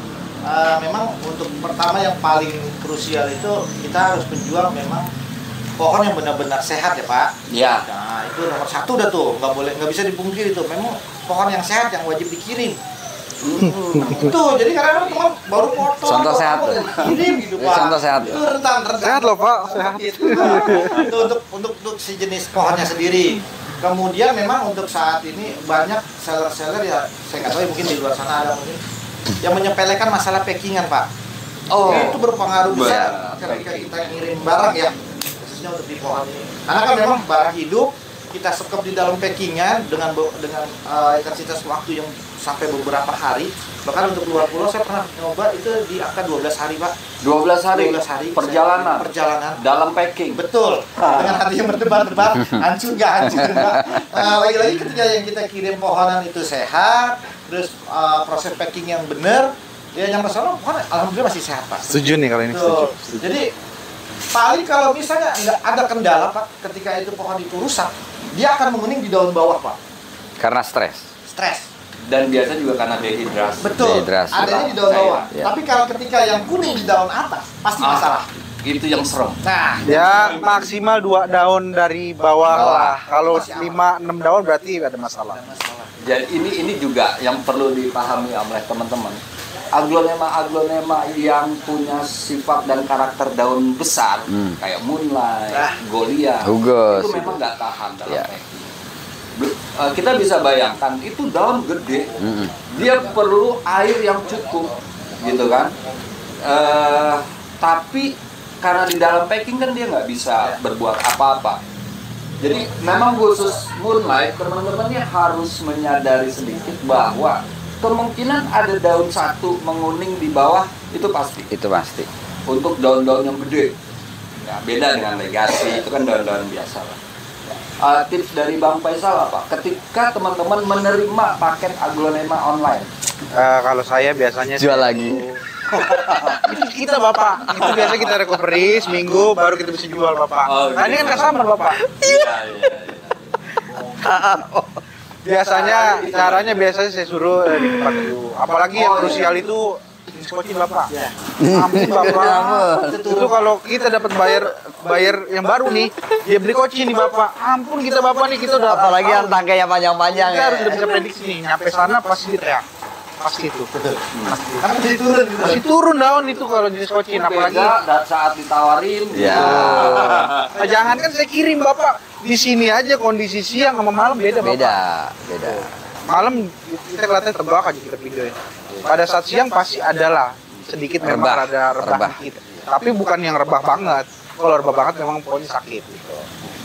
Memang untuk pertama yang paling krusial itu kita harus menjual memang pohon yang benar-benar sehat ya Pak. Ya. Nah itu nomor satu udah tuh, nggak bisa dipungkiri itu. Memang pohon yang sehat yang wajib dikirim. Itu jadi kadang-kadang teman baru potong. Contoh sehat tuh. Kirim gitu Pak. Contoh sehat. Itu rentan. Sehat loh Pak, sehat. Itu untuk si jenis pohonnya sendiri. Kemudian memang untuk saat ini banyak seller-seller ya, saya nggak tahu ya, mungkin di luar sana ada mungkin yang menyepelekan masalah packingan Pak. Oh, Itu berpengaruh besar ketika kita ngirim barang ya, khususnya untuk di pohon ini. Karena kan memang barang hidup kita sekep di dalam packingan dengan intensitas waktu yang sampai beberapa hari. Bahkan untuk luar pulau saya pernah nyoba itu di angka 12 hari Pak. 12 hari, 12 hari perjalanan dalam packing. Betul. Dengan hati yang berdebar-debar, hancur nggak hancur Pak. Lagi-lagi ketika yang kita kirim pohonan itu sehat, terus proses packing yang benar, ya yang masalah pohon alhamdulillah masih sehat Pak. Setuju nih kalau ini Tuh. setuju. Jadi paling kalau misalnya nggak ada kendala Pak, ketika itu pohon itu rusak, dia akan menguning di daun bawah Pak. Karena stres. Stres. Dan biasa juga karena dehidrasi. Betul. Dehidrasi. Adanya di daun bawah. Ya. Tapi kalau ketika yang kuning di daun atas, pasti masalah. Itu yang serem. Nah, Ya maksimal 2 daun dari bawah lah. Kalau 5-6 daun berarti ada masalah. Jadi ini juga yang perlu dipahami oleh teman-teman. Aglonema yang punya sifat dan karakter daun besar kayak Moonlight, Golia, Hugus, itu memang nggak tahan dalam Ya. packing. Kita bisa bayangkan itu daun gede, dia perlu air yang cukup, gitu kan? Tapi karena di dalam packing kan dia nggak bisa berbuat apa-apa. Jadi memang khusus Moonlight teman-temannya harus menyadari sedikit bahwa kemungkinan ada daun satu menguning di bawah itu pasti. Itu pasti. Untuk daun-daun yang gede, ya, beda dengan Legacy itu kan daun-daun biasa lah. Tips dari Bang Faisal apa? Ketika teman-teman menerima paket aglonema online, Kalau saya biasanya Jual lagi. itu kita Bapak, itu biasa kita recovery seminggu baru kita bisa jual Bapak. Oh, Nah ini kan customer Bapak. iya. Biasanya caranya biasanya saya suruh di tempat dulu. Apalagi yang krusial itu diskotin Bapak. Ampun Bapak. Itu kalau kita dapat bayar yang baru nih, dia beli koci nih Bapak. Ampun kita Bapak nih kita udah Apalagi yang tangkainya panjang-panjang kita ya. harus udah bisa prediksi nih. Nyampe sana pasti dia teriak. Pasti itu. kan jadi turun gitu. Pasti turun daun itu kalau jenis kocin apalagi. Beda dan saat ditawarin. Ya. Nah, jangan kan saya kirim Bapak. Di sini aja kondisi siang sama malam beda Bapak. Beda. Malam kita kelihatan terbak aja kita videoin. Pada saat siang pasti adalah sedikit memang Rebah. ada rebah dikit. Tapi bukan yang rebah banget. Kalau rebah banget memang pohonnya sakit gitu.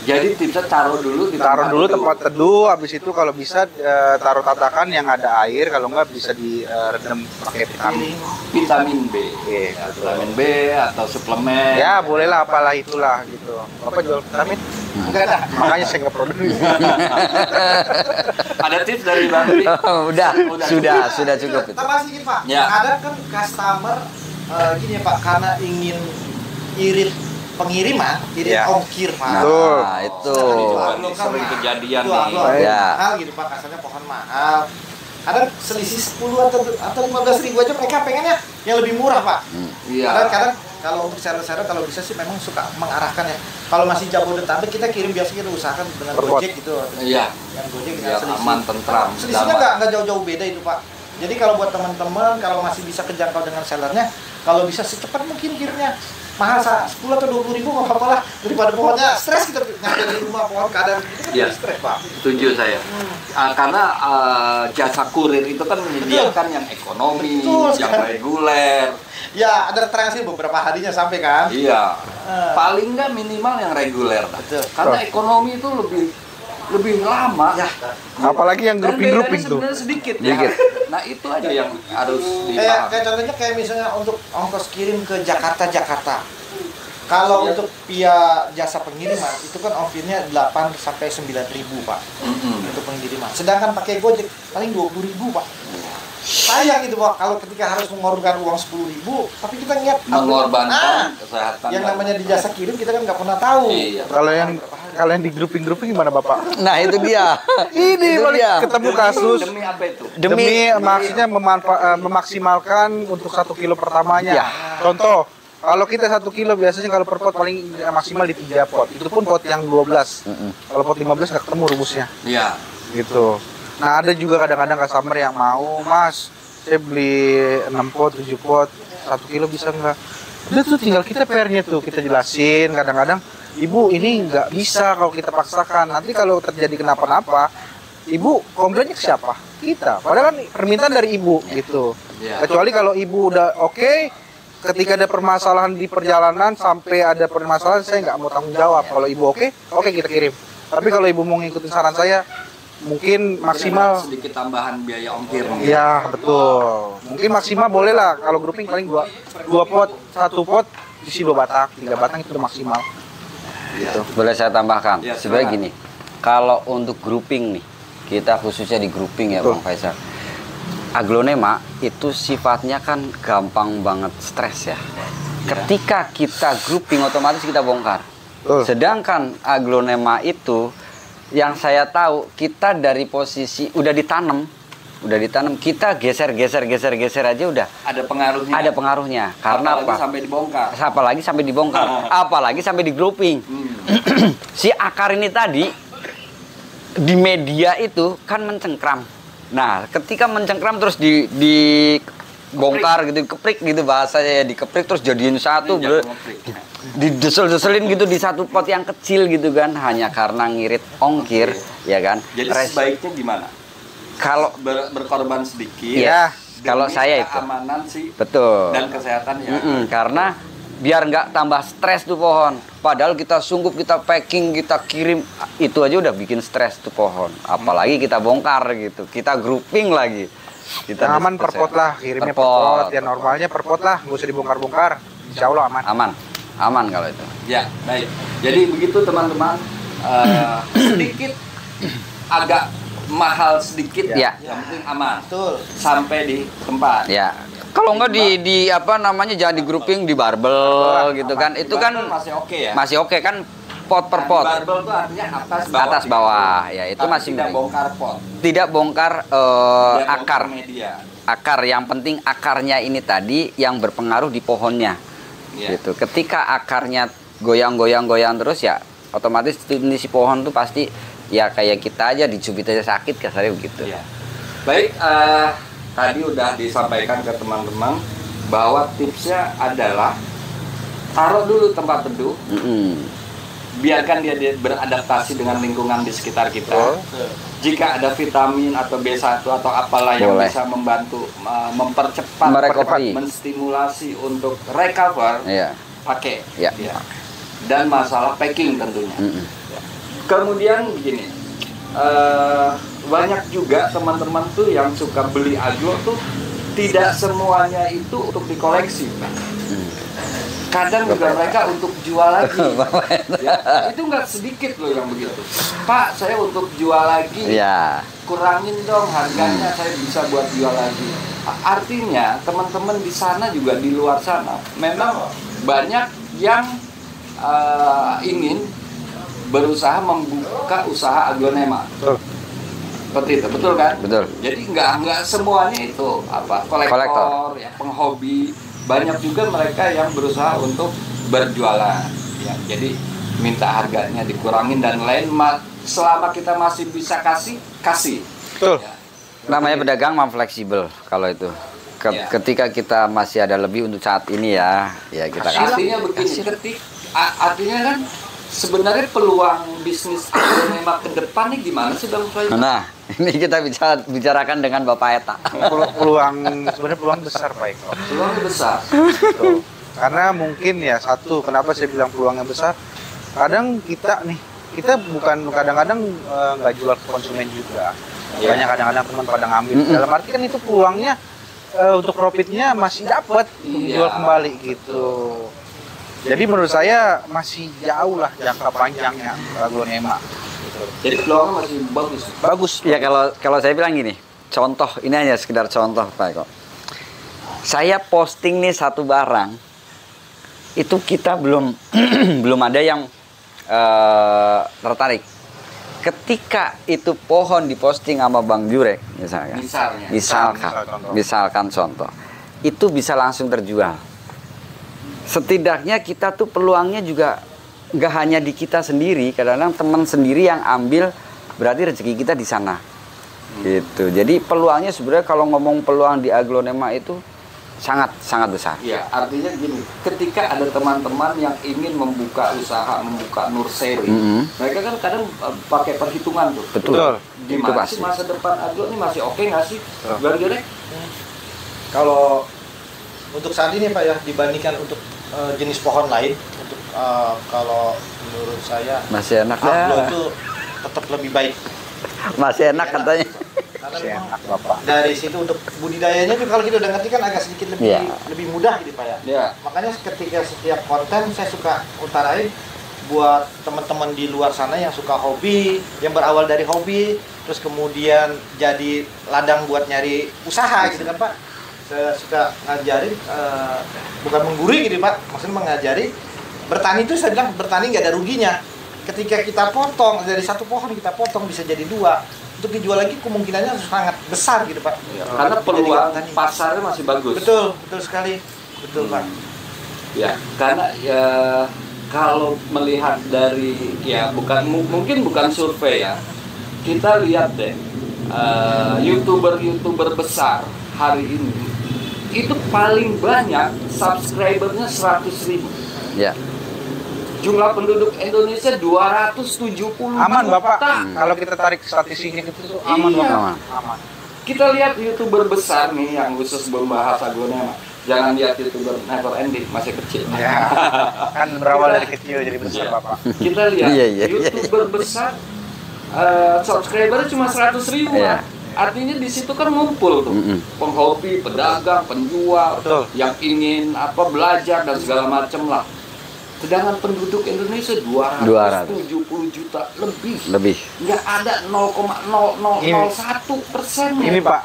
Jadi tipsnya taruh dulu di Taruh dulu tempat teduh, habis itu kalau bisa taruh tatakan yang ada air, kalau enggak bisa direndam pakai vitamin. vitamin B. Iya, Ya, vitamin B atau suplemen. Ya bolehlah apalah itulah gitu. Bapak jual vitamin? Enggak ada. Makanya saya nggak produk. Ada tips dari Bang Ri? Sudah cukup itu. Tambah sedikit Pak. Ya. Ada kan customer gini ya Pak, karena ingin irit pengiriman, irit Ya. ongkir Pak. Betul. Nah, itu. Ini sering kejadian Itu nih. aglo Ya. mahal gitu Pak, kasarnya pohon mahal. Kadang selisih 10 atau 15.000 aja mereka pengennya yang lebih murah Pak. Iya. Kadang kalau untuk seller-seller kalau bisa sih memang suka mengarahkan ya. Kalau masih Jabodetabek kita kirim biasanya kita usahakan dengan Per pot. Gojek gitu. Iya. Yang Gojek Biar dengan aman, tentram, Selisihnya damai. nggak jauh-jauh beda itu Pak. Jadi kalau buat teman-teman kalau masih bisa kejangkau dengan sellernya, kalau bisa secepat mungkin kirimnya. Mahal 10 atau 20.000 nggak apa-apa lah, daripada pohonnya stres kita nyampe di rumah pohon keadaan itu kan Iya. jadi stres Pak. Setuju saya. Karena jasa kurir itu kan menyediakan yang ekonomi, Betul yang sekali. reguler. Ya ada transit beberapa harinya sampai kan. Iya. Paling nggak minimal yang reguler. Betul. Karena ekonomi itu lebih lama. Ya. Apalagi yang Dan grouping-grouping bedanya tuh. sebenarnya sedikit. Sedikit. Ya. Nah itu aja yang harus dipahami. Kayak contohnya kayak misalnya untuk ongkos kirim ke Jakarta. Kalau untuk via jasa pengiriman itu kan ongkirnya 8 sampai 9.000 Pak. Untuk pengiriman. Sedangkan pakai Gojek paling 20.000 Pak. Sayang gitu Pak, kalau ketika harus mengorbankan uang 10.000, tapi kita niat mengorbankan kesehatan. Yang namanya di jasa kirim kita kan nggak pernah tahu. Iya. Kalau yang di grouping gimana Bapak? Nah itu dia. Ini Itu dia. ketemu kasus Demi apa itu? demi maksudnya memaksimalkan untuk 1 kilo pertamanya. Ya. Contoh, kalau kita 1 kilo biasanya kalau per pot paling maksimal di 3 pot. Itu pun pot yang 12. Kalau pot 15 nggak ketemu rumusnya. Iya. Gitu. Nah, ada juga kadang-kadang customer yang mau, Mas, saya beli 6 pot, 7 pot, 1 kilo bisa nggak? Udah tuh tinggal kita PR-nya tuh, kita jelasin. Kadang-kadang, Ibu ini nggak bisa kalau kita paksakan. Nanti kalau terjadi kenapa-napa, Ibu komplainnya ke siapa? Kita. Padahal kan permintaan dari Ibu gitu. Ya. Kecuali kalau Ibu udah oke, ketika ada permasalahan di perjalanan sampai ada permasalahan, saya nggak mau tanggung jawab. Kalau Ibu oke kita kirim. Tapi kalau Ibu mau ngikutin saran saya, mungkin maksimal sedikit tambahan biaya ongkir. ya betul, mungkin maksimal boleh lah kalau grouping paling dua pot, 1 pot isi 2 batang, 3 batang itu udah maksimal gitu. Boleh saya tambahkan? Ya, Sebenarnya silakan. gini, kalau untuk grouping nih, kita khususnya di grouping ya Betul. Bang Faisal. Aglonema itu sifatnya kan gampang banget stres ya. Ketika kita grouping otomatis kita bongkar. Betul. Sedangkan aglonema itu yang saya tahu kita dari posisi udah ditanam kita geser aja udah Ada pengaruhnya. ada pengaruhnya. Karena apalagi apa? sampai dibongkar. Apalagi sampai dibongkar, apalagi sampai di grouping. Si akar ini tadi di media itu kan mencengkram. Nah, ketika mencengkram terus dibongkar gitu, dikeprik gitu bahasanya ya, dikeprik terus jadiin satu, didesel-deselin gitu di satu pot yang kecil gitu kan, hanya karena ngirit ongkir, ya kan. Jadi sebaiknya gimana? Kalau Berkorban sedikit. ya, demi kalau saya itu keamanan sih betul. dan kesehatan ya. Karena biar nggak tambah stres tuh pohon. Padahal kita sunggup, kita packing, kita kirim, itu aja udah bikin stres tuh pohon. Apalagi kita bongkar gitu, kita grouping lagi. Kita Aman per pot lah, kirimnya per pot. Ya normalnya per pot lah, nggak usah dibongkar-bongkar. Insya Allah aman. Aman kalau itu. Ya, baik. Jadi begitu teman-teman. Sedikit agak mahal sedikit Ya. yang penting aman. Betul. Sampai di tempat. Ya. Kalau nggak di apa namanya, jangan di grouping, di barbel gitu kan. Itu kan masih oke ya. masih oke kan, pot per Nah, pot. Barbel itu artinya atas bawah. Ya itu Tapi masih tidak mending. bongkar pot. Tidak bongkar Tidak akar. bongkar media. Akar yang penting akarnya ini tadi yang berpengaruh di pohonnya. Ya. Gitu. Ketika akarnya goyang terus ya otomatis ini si pohon tuh pasti ya kayak kita aja dicubit aja sakit kasarnya begitu. Ya. Baik, tadi udah disampaikan ke teman-teman bahwa tipsnya adalah taruh dulu tempat teduh, biarkan dia beradaptasi dengan lingkungan di sekitar kita. Jika ada vitamin atau B1 atau apalah yang Boleh. bisa membantu mempercepat, Merecovery. menstimulasi untuk recover, Iya. pakai. Ya. Ya. Dan masalah packing tentunya. Kemudian begini, banyak juga teman-teman tuh yang suka beli aglo tuh tidak semuanya itu untuk dikoleksi. Kadang juga mereka untuk jual lagi. Ya, itu nggak sedikit loh yang begitu. Pak, saya untuk jual lagi. Ya. Kurangin dong harganya, saya bisa buat jual lagi. Artinya teman-teman di sana juga di luar sana memang banyak yang ingin berusaha membuka usaha aglonema. Seperti itu, betul kan? Betul. Jadi nggak semuanya itu apa kolektor, ya, penghobi. Banyak juga mereka yang berusaha untuk berjualan. Ya, jadi minta harganya dikurangin dan lain. Selama kita masih bisa kasih. Betul. Ya. Namanya pedagang mah fleksibel kalau itu. Ya. Ketika kita masih ada lebih untuk saat ini ya kita kasih. Artinya begini, artinya kan sebenarnya peluang bisnis aglonema ke depan nih gimana sih Bang Faisal? Nah, ini kita bicarakan dengan Bapak Eta. Sebenarnya peluang besar Pak Eko. Peluangnya besar. Betul. Karena mungkin ya satu, kenapa saya bilang peluangnya besar? Kadang kita bukan kadang-kadang nggak jual ke konsumen juga. Ya. Banyak kadang-kadang teman pada ngambil. Dalam arti kan itu peluangnya untuk profitnya masih dapat untuk Iya. jual kembali gitu. Jadi menurut saya masih jauh lah jangka panjangnya aglonema. Jadi peluangnya masih bagus. Bagus. Ya kalau saya bilang gini, contoh ini hanya sekedar contoh Pak Eko. Saya posting nih satu barang, itu kita belum belum ada yang tertarik. Ketika itu pohon diposting sama Bang Jurek misalkan contoh, itu bisa langsung terjual. Setidaknya kita tuh peluangnya juga nggak hanya di kita sendiri, kadang-kadang teman sendiri yang ambil, berarti rezeki kita di sana. Gitu. Jadi peluangnya sebenarnya kalau ngomong peluang di aglonema itu sangat besar. Ya, artinya gini, ketika ada teman-teman yang ingin membuka usaha, membuka nursery, mereka kan kadang pakai perhitungan tuh. Betul. Gimana sih masa depan aglo ini masih oke nggak sih? Bang Jurek? Kalau untuk saat ini Pak ya, dibandingkan untuk jenis pohon lain, untuk kalau menurut saya Masih enak aglo ya. itu tetap lebih baik. Masih enak katanya. Karena memang dari situ untuk budidayanya tuh kalau kita udah ngerti kan agak sedikit lebih mudah gitu Pak ya. Ya. Makanya ketika setiap konten saya suka utarain buat teman-teman di luar sana yang suka hobi, yang berawal dari hobi, terus kemudian jadi ladang buat nyari usaha gitu kan Pak. Saya suka ngajarin, bukan menggurui gitu Pak, maksudnya mengajari bertani itu saya bilang bertani nggak ada ruginya. Ketika kita potong dari satu pohon kita potong bisa jadi 2. Untuk dijual lagi kemungkinannya sangat besar gitu Pak. Ya, karena peluang pasarnya masih bagus. Betul sekali. Betul Pak. Ya, karena ya kalau melihat dari ya mungkin bukan survei ya. Kita lihat deh YouTuber besar hari ini itu paling banyak subscribernya 100.000. Ya. Jumlah penduduk Indonesia 270 Aman Bapak. juta. Kalau kita tarik statistiknya itu tuh aman Iya. Bapak. Aman. Kita lihat YouTuber besar nih yang khusus membahas aglonema. Jangan lihat YouTuber Never Ending, masih kecil. Ya. Kan berawal dari kecil jadi besar Iya. Bapak. Kita lihat Iya. YouTuber besar subscriber cuma 100.000. Iya. Artinya di situ kan ngumpul tuh penghobi, pedagang, penjual, Betul. yang ingin belajar dan segala macam lah. Sedangkan penduduk Indonesia 270 juta lebih. Nggak ada 0,0001%. Ini Pak,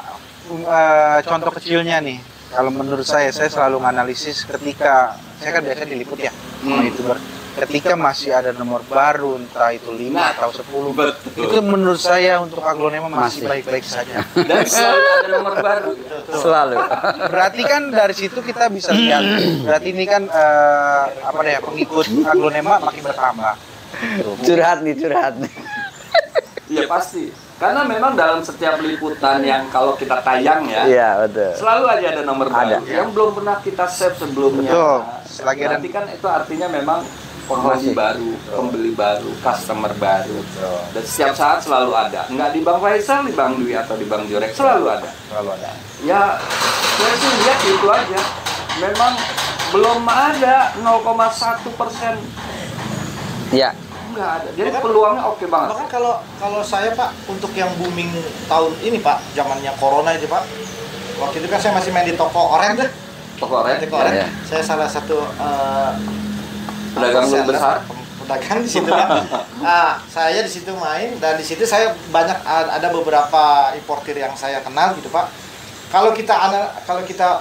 contoh kecilnya nih. Kalau menurut saya selalu menganalisis ketika saya kan biasanya diliput ya sama YouTuber. Ketika masih ada nomor baru, entah itu 5 atau 10, Betul. itu menurut saya untuk aglonema masih baik-baik saja. Dan selalu ada nomor baru. Selalu. Berarti kan dari situ kita bisa lihat, berarti ini kan pengikut aglonema makin bertambah. Curhat nih. Iya pasti. Karena memang dalam setiap liputan yang kalau kita tayang ya, Iya, betul. selalu aja ada nomor Ada. baru yang belum pernah kita save sebelumnya. Betul. Selagi ada- Berarti kan itu artinya memang penghobi baru, pembeli baru, customer baru. Dan setiap saat selalu ada. Nggak di Bang Faisal, di Bang Dwi atau di Bang Jurek, selalu ada. Selalu ada. Ya, saya sih lihat itu aja. Memang belum ada 0,1%. Ya. Nggak ada. Jadi peluangnya oke banget. Bahkan kalau saya Pak, untuk yang booming tahun ini Pak, zamannya corona itu Pak, waktu itu kan saya masih main di toko oren tuh. Toko Oren, Toko oren. Ya. Saya salah satu pedagang besar. pedagang di situ kan. Nah, saya di situ main dan di situ saya banyak ada beberapa importir yang saya kenal gitu Pak. Kalau kita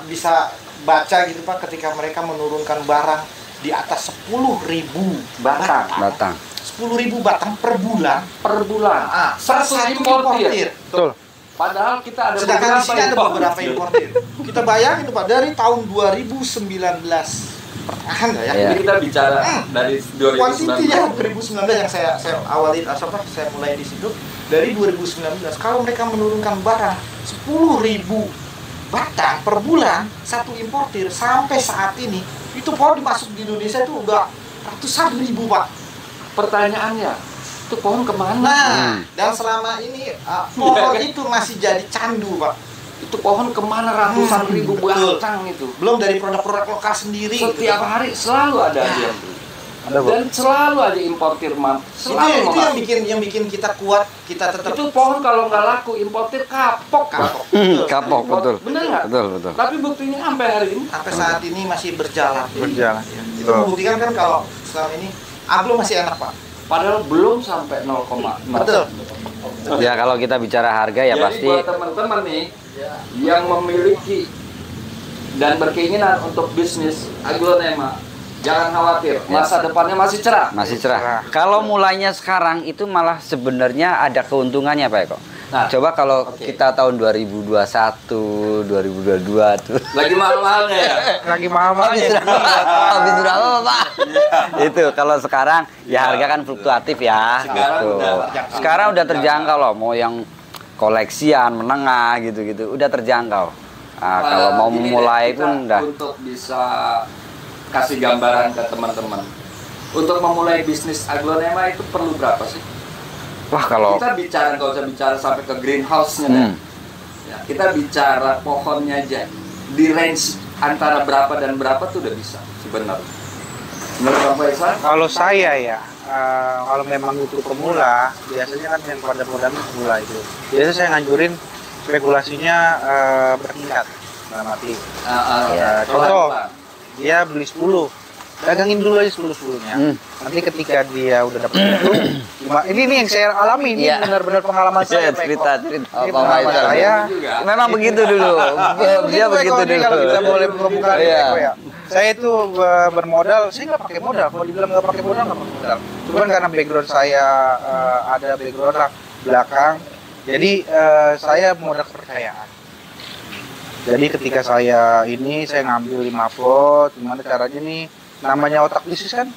bisa baca gitu Pak, ketika mereka menurunkan barang di atas 10.000 Batang. 10.000 batang per bulan. Per Satu importir. Betul. Padahal kita ada Sedangkan di sini ada impor. beberapa importir. Kita bayangin tuh Pak, dari tahun 2019 pertengahan lah ya. Iya. Ini kita bicara dari Kuantitinya 2019. 2019 yang saya awalin, saya mulai di situ dari 2019. Kalau mereka menurunkan barang 10.000 batang per bulan, satu importir sampai saat ini, itu pohon dimasuk di Indonesia itu udah ratusan ribu Pak. Pertanyaannya, itu pohon kemana? Nah, dan selama ini pohon itu masih jadi candu Pak. Itu pohon kemana ratusan ribu betul. batang itu? Belum dari produk-produk lokal sendiri. Setiap gitu, Pak. hari selalu ada yang beli. Ada, Bu. Dan selalu ada importir selalu Itu mau yang bikin kita kuat, kita tetap itu pohon kalau nggak laku importir kapok kan? Kapok, betul. Bener nggak? Betul. Tapi buktinya sampai hari ini sampai saat ini masih berjalan. Berjalan. Jadi Itu membuktikan kan kalau selama ini aglo masih enak Pak. Padahal belum sampai 0,0. Betul. Ya kalau kita bicara harga ya Jadi pasti buat teman-teman nih yang memiliki dan berkeinginan untuk bisnis aglonema, jangan khawatir, masa depannya masih cerah. masih cerah. Kalau mulainya sekarang itu malah sebenarnya ada keuntungannya Pak Eko. Nah, Coba kalau oke. kita tahun 2021, 2022 tuh. Lagi mahal-mahalnya ya. Lagi mahal-mahalnya. Habis berapa Pak? Itu kalau sekarang ya harga kan fluktuatif ya. Sekarang gitu. udah terjangkau. Sekarang udah terjangkau loh. Mau yang koleksian, menengah gitu-gitu udah terjangkau. Nah, kalau mau Gini deh, mulai kita pun udah. untuk bisa kasih gambaran ke teman-teman. Untuk memulai bisnis aglonema itu perlu berapa sih? Wah kalau Kita bicara, nggak usah bicara sampai ke greenhouse-nya deh. Ya, kita bicara pohonnya aja. Di range antara berapa dan berapa tuh udah bisa sebenarnya. Menurut Bang Faisal? Kalau saya ya, kalau memang itu pemula, biasanya kan yang pada modal pemula itu. Biasanya saya nganjurin spekulasinya bertingkat. Dalam arti, contoh, dia beli 10, dagangin dulu aja 10-10-nya. Nanti ketika dia udah dapat itu, ini yang saya alami, ini Iya. benar-benar pengalaman saya. Pak Eko. cerita Ini Pak pengalaman Faisal. saya. Memang begitu dulu. Dia Pak begitu Eko, ini dulu. kalau kita boleh membuka Iya. Pak Eko ya. Saya itu bermodal, saya nggak pakai modal. Kalau dibilang nggak pakai modal, nggak pakai modal. Cuman karena background saya ada background lah belakang, jadi saya modal kepercayaan. Jadi ketika saya ngambil 5 plot, gimana caranya nih? Namanya otak bisnis kan,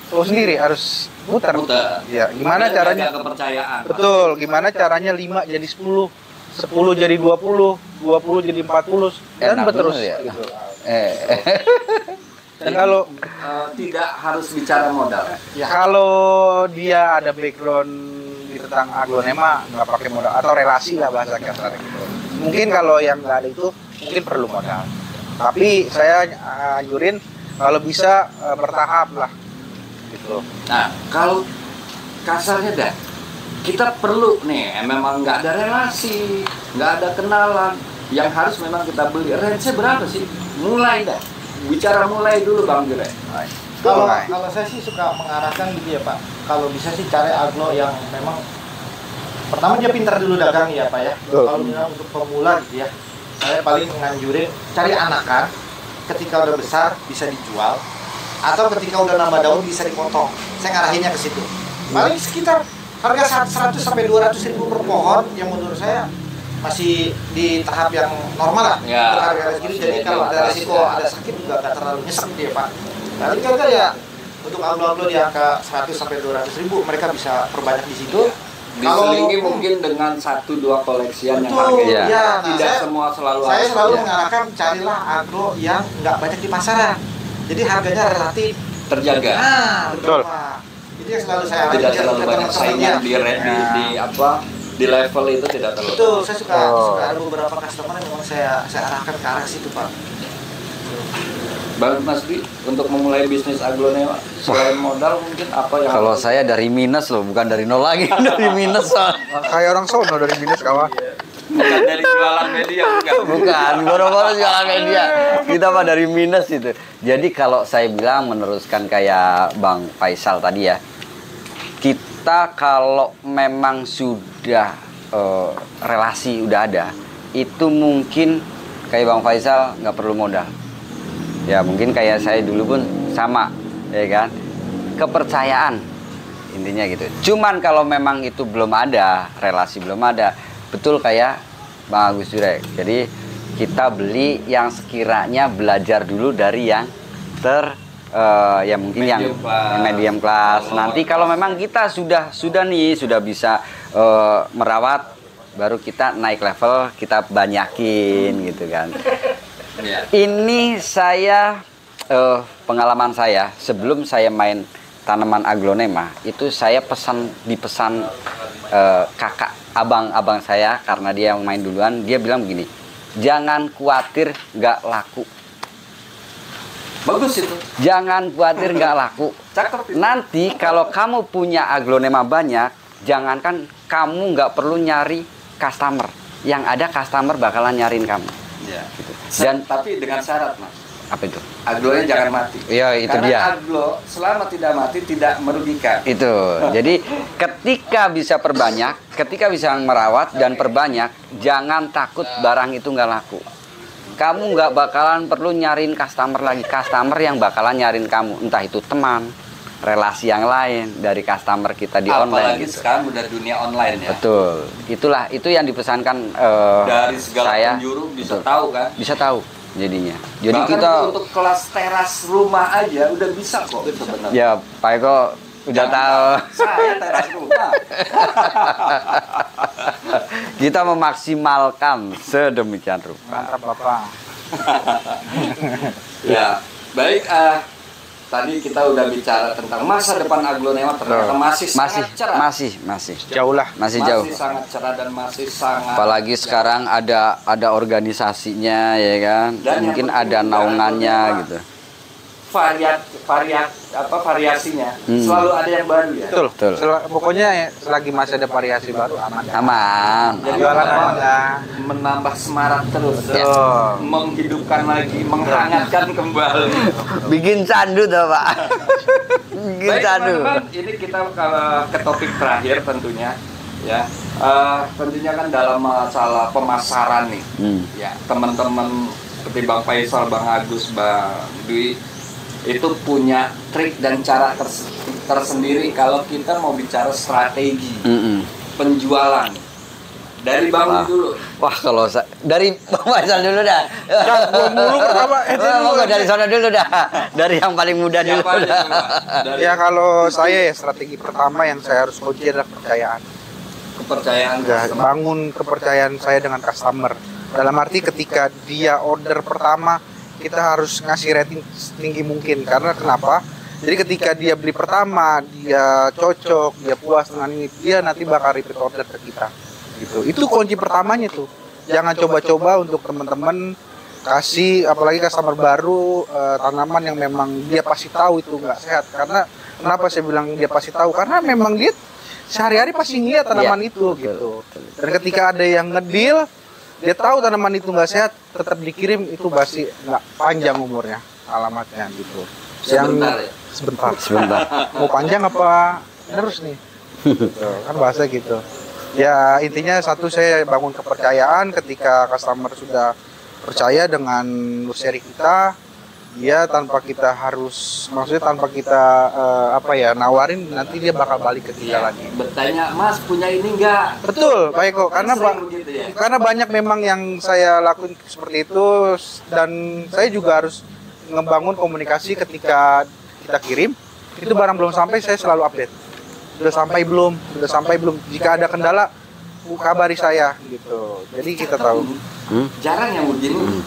tahu sendiri harus muter. Ya, gimana Biar caranya? jaga kepercayaan. Betul, gimana caranya 5 jadi 10, 10 jadi 20, 20 jadi 40, dan Enak berterus. bener ya. Gitu. Dan Jadi, kalau tidak harus bicara modal. ya kalau dia ada background di tentang aglonema nggak pakai modal atau relasi lah bahasa kasarnya gitu. Mungkin kalau yang nggak ada itu mungkin perlu modal. Tapi saya anjurin kalau bisa bertahap lah gitu. Nah, kalau kasarnya dah, kita perlu nih, memang nggak ada relasi, nggak ada kenalan, yang harus memang kita beli. Range-nya berapa sih? Mulai dah. Bicara mulai dulu Bang Jure. Kalau saya sih suka mengarahkan gitu ya Pak. Kalau bisa sih cari aglo yang memang pertama dia pintar dulu dagang ya Pak ya. Kalau memang untuk pemula gitu ya, saya paling menganjurin cari anakan. Ketika udah besar bisa dijual, atau ketika udah nambah daun bisa dipotong. Saya ngarahinnya ke situ. Paling sekitar harga 100 sampai 200 ribu per pohon, yang menurut saya masih di tahap yang normal lah. Ya. Harga segitu, jadi kalau ada resiko ada sakit juga nggak terlalu nyesek dia Pak. Paling kira ya untuk aglo-aglo di angka 100 sampai 200 ribu mereka bisa perbanyak di situ. Diselingi mungkin dengan 1-2 koleksian yang Betul, harganya ya. Nah, tidak saya- semua selalu Saya harus selalu ya. mengarahkan carilah aglo yang nggak banyak di pasaran. Jadi harganya relatif. terjaga. Nah, Betul. Pak. Itu yang selalu saya Tidak arahin terlalu ke banyak teman-teman saingan ya. di apa di level itu tidak terlalu. Betul, saya suka Oh. ada beberapa customer yang memang saya arahkan ke arah situ Pak. Bang Mas Di, untuk memulai bisnis aglonema selain modal mungkin apa yang Kalau harus- saya dari minus loh, bukan dari nol lagi, dari minus soalnya. Kayak orang sono dari minus kawan. bukan dari jualan media bukan. Bukan, boro-boro jualan media. Kita mah dari minus itu. Jadi kalau saya bilang meneruskan kayak Bang Faisal tadi ya, kita kalau memang sudah relasi udah ada, itu mungkin kayak Bang Faisal nggak perlu modal. Ya mungkin kayak saya dulu pun sama, ya kan? Kepercayaan intinya gitu. Cuman kalau memang itu belum ada, relasi belum ada, betul kayak Bang Agus Jurek. Jadi kita beli yang sekiranya belajar dulu dari yang ya mungkin yang Medium class. medium class. Nanti kalau memang kita sudah bisa merawat, baru kita naik level, kita banyakin gitu kan. Iya. Ini saya pengalaman saya sebelum saya main tanaman aglonema itu saya dipesan kakak abang saya karena dia yang main duluan, dia bilang begini, jangan khawatir nggak laku, Bagus itu. jangan khawatir nggak laku. Cakep itu. Nanti kalau kamu punya aglonema banyak, jangankan kamu nggak perlu nyari customer, yang ada customer bakalan nyariin kamu. Iya. Dan Tapi dengan syarat Mas. Apa itu? Aglonya jangan mati. Iya, itu Karena dia. aglo selama tidak mati tidak merugikan. Itu. Jadi ketika bisa perbanyak, ketika bisa merawat dan perbanyak, jangan takut barang itu nggak laku. Kamu nggak bakalan perlu nyariin customer lagi. Customer yang bakalan nyariin kamu, entah itu teman, relasi yang lain dari customer kita di online. Apalagi Gitu. sekarang udah dunia online ya. Betul. Itu yang dipesankan Dari segala saya. penjuru bisa Betul. tahu kan. Bisa tahu jadinya. Jadi Bahkan kita untuk kelas teras rumah aja udah bisa kok sebenarnya. ya Pak Eko udah tahu. Saya teras rumah. Kita memaksimalkan sedemikian rupa. Mantap Bapak. Ya, baik. Tadi kita udah bicara tentang masa depan aglonema, ternyata masih sangat cerah. Masih Jauh lah. masih jauh. Masih sangat cerah dan masih sangat. Apalagi sekarang ada organisasinya ya kan. Dan Mungkin yang penting ada juga naungannya adalah gitu. Variasinya selalu ada yang baru ya. Betul. Pokoknya selagi masih ada variasi baru aman. Aman. Jadi Jualan apa? aman lah. Menambah semarak terus, Ya. menghidupkan lagi, menghangatkan kembali. Bikin candu tuh Pak. Bikin Baik candu. teman-teman, ini kita ke topik terakhir tentunya, ya. Tentunya kan dalam masalah pemasaran nih, ya teman-teman seperti Bang Faisal, Bang Agus, Bang Dwi itu punya trik dan cara tersendiri kalau kita mau bicara strategi penjualan. Dari Bang Dwi dulu. Wah kalau dari Bang Faisal dulu dah. Gua mulu pertama. Monggo dari sana dulu dah. Dari yang paling muda dulu Siapa nih, dah. coba? Dari Ya kalau saya ya strategi pertama yang saya harus kunci adalah kepercayaan. kepercayaan Ya, customer. bangun kepercayaan saya dengan customer. Dalam arti ketika dia order pertama, kita harus ngasih rating setinggi mungkin. Karena kenapa? Jadi ketika dia beli pertama, dia cocok, dia puas dengan ini, dia nanti bakal repeat order ke kita. Gitu. Itu kunci pertamanya tuh. Jangan coba-coba untuk teman-teman kasih, apalagi customer baru, tanaman yang memang dia pasti tahu itu nggak sehat. Karena kenapa saya bilang dia pasti tahu? Karena memang dia sehari-hari pasti ngeliat tanaman Iya, itu betul, gitu. betul. Dan ketika ada yang ngedil, dia tahu tanaman itu nggak sehat, tetap dikirim, itu pasti nggak panjang umurnya alamatnya gitu. Sebentar ya? Sebentar. Mau panjang apa terus nih? Gitu. Kan bahasa gitu. Ya intinya satu, saya bangun kepercayaan. Ketika customer sudah percaya dengan nursery kita, dia tanpa kita harus, maksudnya tanpa kita nawarin, nanti dia bakal balik ke kita lagi. Bertanya, Mas punya ini enggak? Betul, Pak Eko, karena Sering begitu ya? karena banyak memang yang saya lakuin seperti itu, dan saya juga harus ngebangun komunikasi ketika kita kirim, itu barang belum sampai, saya selalu update. Sudah sampai belum, jika ada kendala, kabari saya gitu. Jadi kita tahu. Jarang yang begini.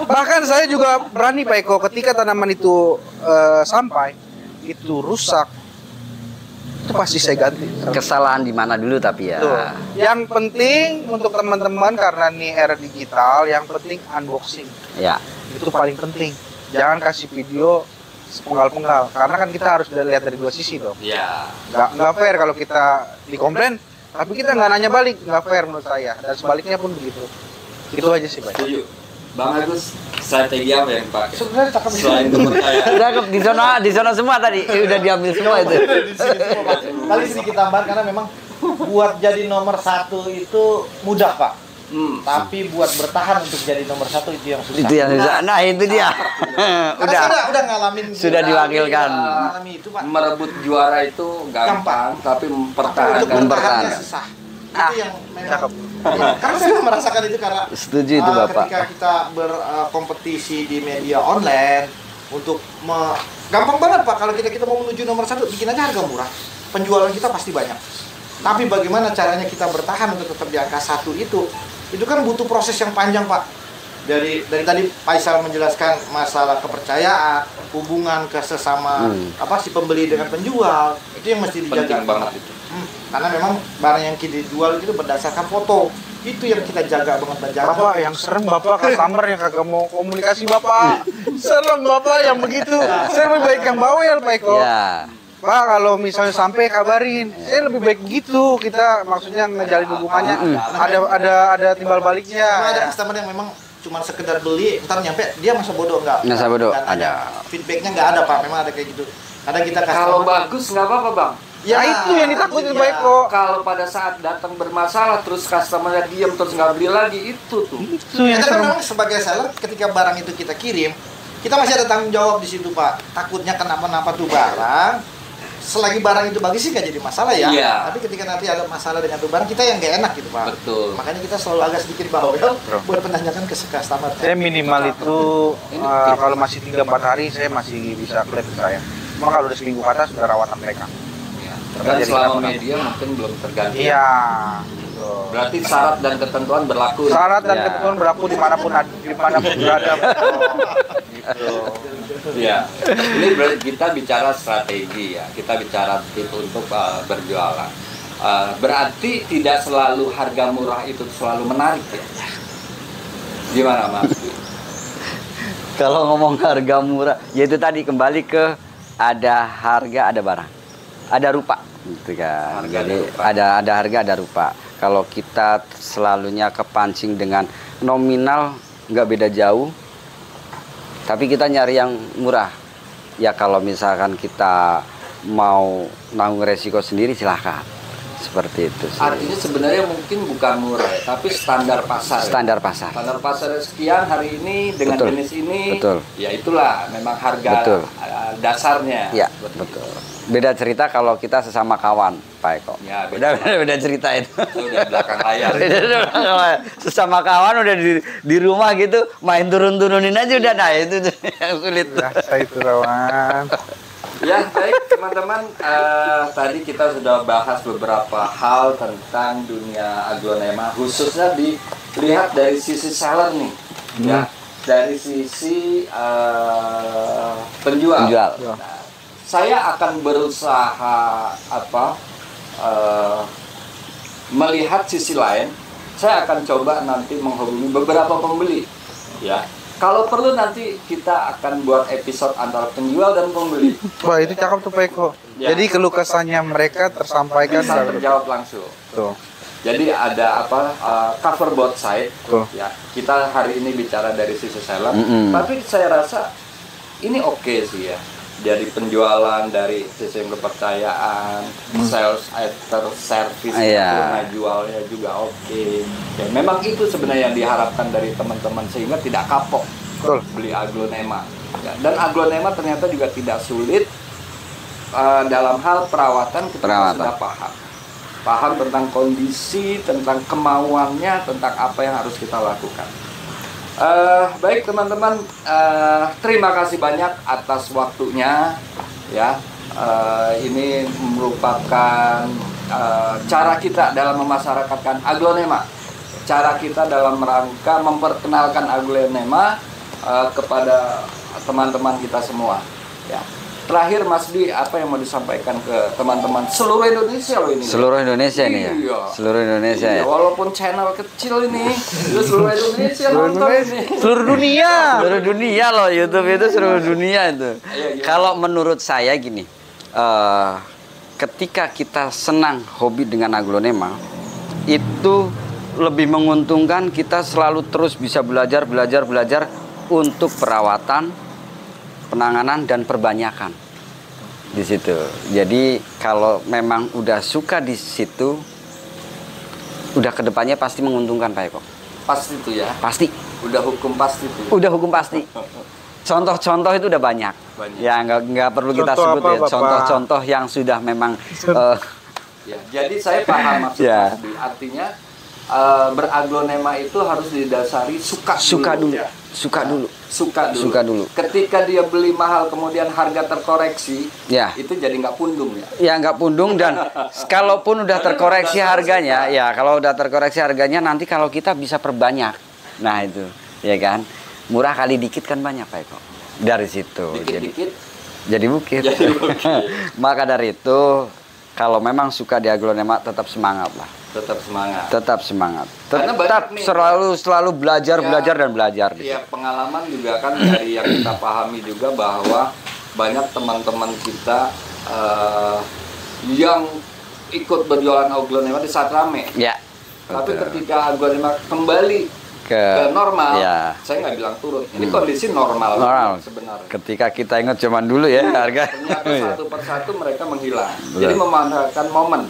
Bahkan saya juga berani Pak Eko, ketika tanaman itu sampai, itu rusak, itu pasti saya ganti. Kesalahan di mana dulu tapi ya. Tuh. Yang penting untuk teman-teman, karena ini era digital, yang penting unboxing. Ya. Itu paling penting. Jangan kasih video sepenggal-penggal, karena kan kita harus lihat dari dua sisi dong. Ya. Nggak fair kalau kita dikomplain, tapi kita nggak nanya balik, nggak fair menurut saya. Dan sebaliknya pun begitu. Itu aja sih Pak. Setuju. Bang Agus, strategi apa yang dipakai? Sebenarnya cakep Selain kepercayaan. Udah di zona semua tadi. Udah diambil semua itu. Kali sedikit tambahan, karena memang buat jadi nomor 1 itu mudah Pak. Tapi buat bertahan untuk jadi nomor 1 itu yang susah. Itu yang susah. Nah, itu dia. Karena saya udah ngalamin. Sudah diwakilkan. Mengalami itu Pak. Merebut juara itu gampang, tapi Untuk mempertahankan bertahannya susah. Itu yang memang. Ya, karena saya merasakan itu, karena Setuju itu Bapak. ketika kita berkompetisi di media online untuk gampang banget Pak, kalau kita mau menuju nomor 1, bikin aja harga murah, penjualan kita pasti banyak. Tapi bagaimana caranya kita bertahan untuk tetap di angka 1 itu kan butuh proses yang panjang Pak. Dari tadi Faisal menjelaskan masalah kepercayaan, hubungan ke sesama si pembeli dengan penjual, itu yang mesti dijaga. Penting banget itu. Karena memang barang yang kita jual itu berdasarkan foto, itu yang kita jaga banget, dan jaga. Bapak yang serem, Bapak customer yang kagak mau komunikasi Bapak. Serem Bapak yang begitu. Saya lebih baik yang bawel Pak Eko. Ya. Pak, kalau misalnya sampai kabarin. Saya lebih baik gitu. Kita maksudnya ngejalin hubungannya. Ada timbal baliknya. Cuma ada customer yang memang cuma sekedar beli, ntar nyampe dia masa bodoh nggak? Masa bodoh, Nggak ada. Feedbacknya nggak ada Pak, memang ada kayak gitu. Kadang kita Kalau customer- bagus nggak apa-apa bang. Ya, Nah, itu yang ditakutin iya. Pak Eko. Kalau pada saat datang bermasalah terus customernya diem terus nggak beli lagi itu tuh. Itu yang Kita kan serem. memang sebagai seller ketika barang itu kita kirim, kita masih ada tanggung jawab di situ Pak. Takutnya kenapa-napa tuh barang. Selagi barang itu bagus sih nggak jadi masalah ya. Iya. Tapi ketika nanti ada masalah dengan tuh barang, kita yang nggak enak gitu Pak. Betul. Makanya kita selalu agak sedikit bawel buat menanyakan ke customer. Saya minimal itu kalau masih 3-4 hari saya masih bisa klaim ke saya. Cuma kalau udah seminggu ke atas sudah rawatan mereka. Ya. Karena Dan jadi selama kenapa-napa. media mungkin belum terganti. Iya. Berarti syarat dan ketentuan berlaku. Syarat dan Ya. ketentuan berlaku dimanapun berada. Gitu. Ya. Ini berarti kita bicara strategi ya. Kita bicara tips untuk berjualan. Berarti tidak selalu harga murah itu selalu menarik ya. Gimana Mas? Kalau ngomong harga murah, yaitu tadi kembali ke ada harga, ada barang, ada rupa, gitu kan. Harga, Jadi ada rupa. ada harga, ada rupa. Kalau kita selalunya kepancing dengan nominal, nggak beda jauh, tapi kita nyari yang murah. Ya kalau misalkan kita mau nanggung resiko sendiri, silahkan. Seperti itu sih. Artinya sebenarnya mungkin bukan murah ya, tapi standar pasar. Standar pasar. Standar pasar sekian hari ini dengan Betul. jenis ini. Betul. Ya itulah memang harga Betul. Dasarnya. Ya, Seperti betul. itu. Beda cerita kalau kita sesama kawan, Pak Eko. Ya, beda. Beda cerita itu. Itu udah belakang layar. Sesama kawan udah di rumah gitu, main turun-turunin aja udah, nah itu tuh yang sulit. Biasa itu rawan. Ya baik teman-teman, tadi kita sudah bahas beberapa hal tentang dunia aglonema, khususnya dilihat dari sisi seller nih, ya, dari sisi penjual. Nah, saya akan berusaha melihat sisi lain. Saya akan coba nanti menghubungi beberapa pembeli, ya. Kalau perlu nanti kita akan buat episode antara penjual dan pembeli. Wah, itu cakep tuh Pak Eko. Ya. Jadi keluh kesahnya mereka tersampaikan Bisa secara terjawab langsung. Tuh. Jadi ada cover both side. Tuh. Ya, kita hari ini bicara dari sisi seller, Mm-mm. tapi saya rasa ini oke sih ya. Dari penjualan, dari sisi kepercayaan, sales after service, Iya. jualnya juga oke. Ya, memang itu sebenarnya yang diharapkan dari teman-teman sehingga tidak kapok Betul. beli aglonema. Ya, dan aglonema ternyata juga tidak sulit dalam hal perawatan kita Perawatan. sudah paham tentang kondisi, tentang kemauannya, tentang apa yang harus kita lakukan. Baik teman-teman, terima kasih banyak atas waktunya ya. Ini merupakan cara kita dalam memasyarakatkan aglonema, cara kita dalam rangka memperkenalkan aglonema kepada teman-teman kita semua ya. Terakhir Mas Di, apa yang mau disampaikan ke teman-teman seluruh Indonesia loh ini? Seluruh Indonesia nih ya. Iya. Seluruh Indonesia Iya, ya. walaupun channel kecil ini, itu seluruh Indonesia Seluruh nonton Indonesia. ini. Seluruh dunia. Seluruh dunia loh, YouTube itu seluruh dunia itu. Iya, iya. Kalau menurut saya gini, ketika kita senang hobi dengan aglonema, itu lebih menguntungkan kita selalu terus bisa belajar untuk perawatan, penanganan dan perbanyakan di situ. Jadi kalau memang udah suka di situ, udah kedepannya pasti menguntungkan Pak Eko. Pasti itu ya. Pasti. Udah hukum pasti itu. Udah hukum pasti. Contoh-contoh itu udah banyak. Banyak. Ya nggak perlu kita Contoh sebut apa, ya. Bapak? Contoh-contoh yang sudah memang Ya, jadi saya paham maksud Ya. Mas Di. Artinya beraglonema itu harus didasari suka suka dulu, Ya. suka dulu. Suka dulu. Suka dulu. Ketika dia beli mahal kemudian harga terkoreksi, Ya. itu jadi nggak pundung ya. Ya nggak pundung dan kalaupun udah terkoreksi harganya, ya kalau udah terkoreksi harganya nanti kalau kita bisa perbanyak, nah itu, ya kan, murah kali dikit kan banyak Pak Eko. Dari situ, Dikit-dikit jadi bukit. jadi bukit. Maka dari itu, kalau memang suka di aglonema tetap semangat lah, Tetap semangat. tetap semangat, Karena tetap banyak nih. selalu belajar dan belajar. Ya pengalaman juga kan dari yang kita pahami juga bahwa banyak teman-teman kita yang ikut berjualan aglonema di saat rame. Ya. Tapi betul. ketika aglonema kembali ke normal. Ya. Saya nggak bilang turun. Ini kondisi normal sebenarnya. Ketika kita ingat zaman dulu ya harga. Ternyata satu persatu mereka menghilang. Jadi memanfaatkan momen.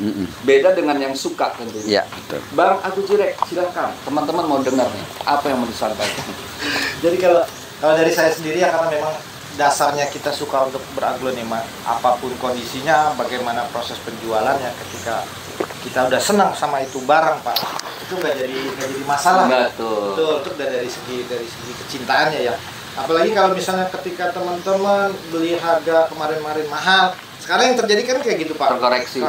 Beda dengan yang suka tentunya. Iya, betul. Bang Agus Jirek, silakan. Teman-teman mau dengar nih, apa yang mau disampaikan? Jadi kalau dari saya sendiri ya, karena memang dasarnya kita suka untuk beraglonema, apapun kondisinya, bagaimana proses penjualannya, ketika kita udah senang sama itu barang Pak, itu nggak jadi masalah. Betul. Betul, itu udah dari segi kecintaannya ya. Apalagi kalau misalnya ketika teman-teman beli harga kemarin-kemarin mahal, sekarang yang terjadi kan kayak gitu Pak. Terkoreksi.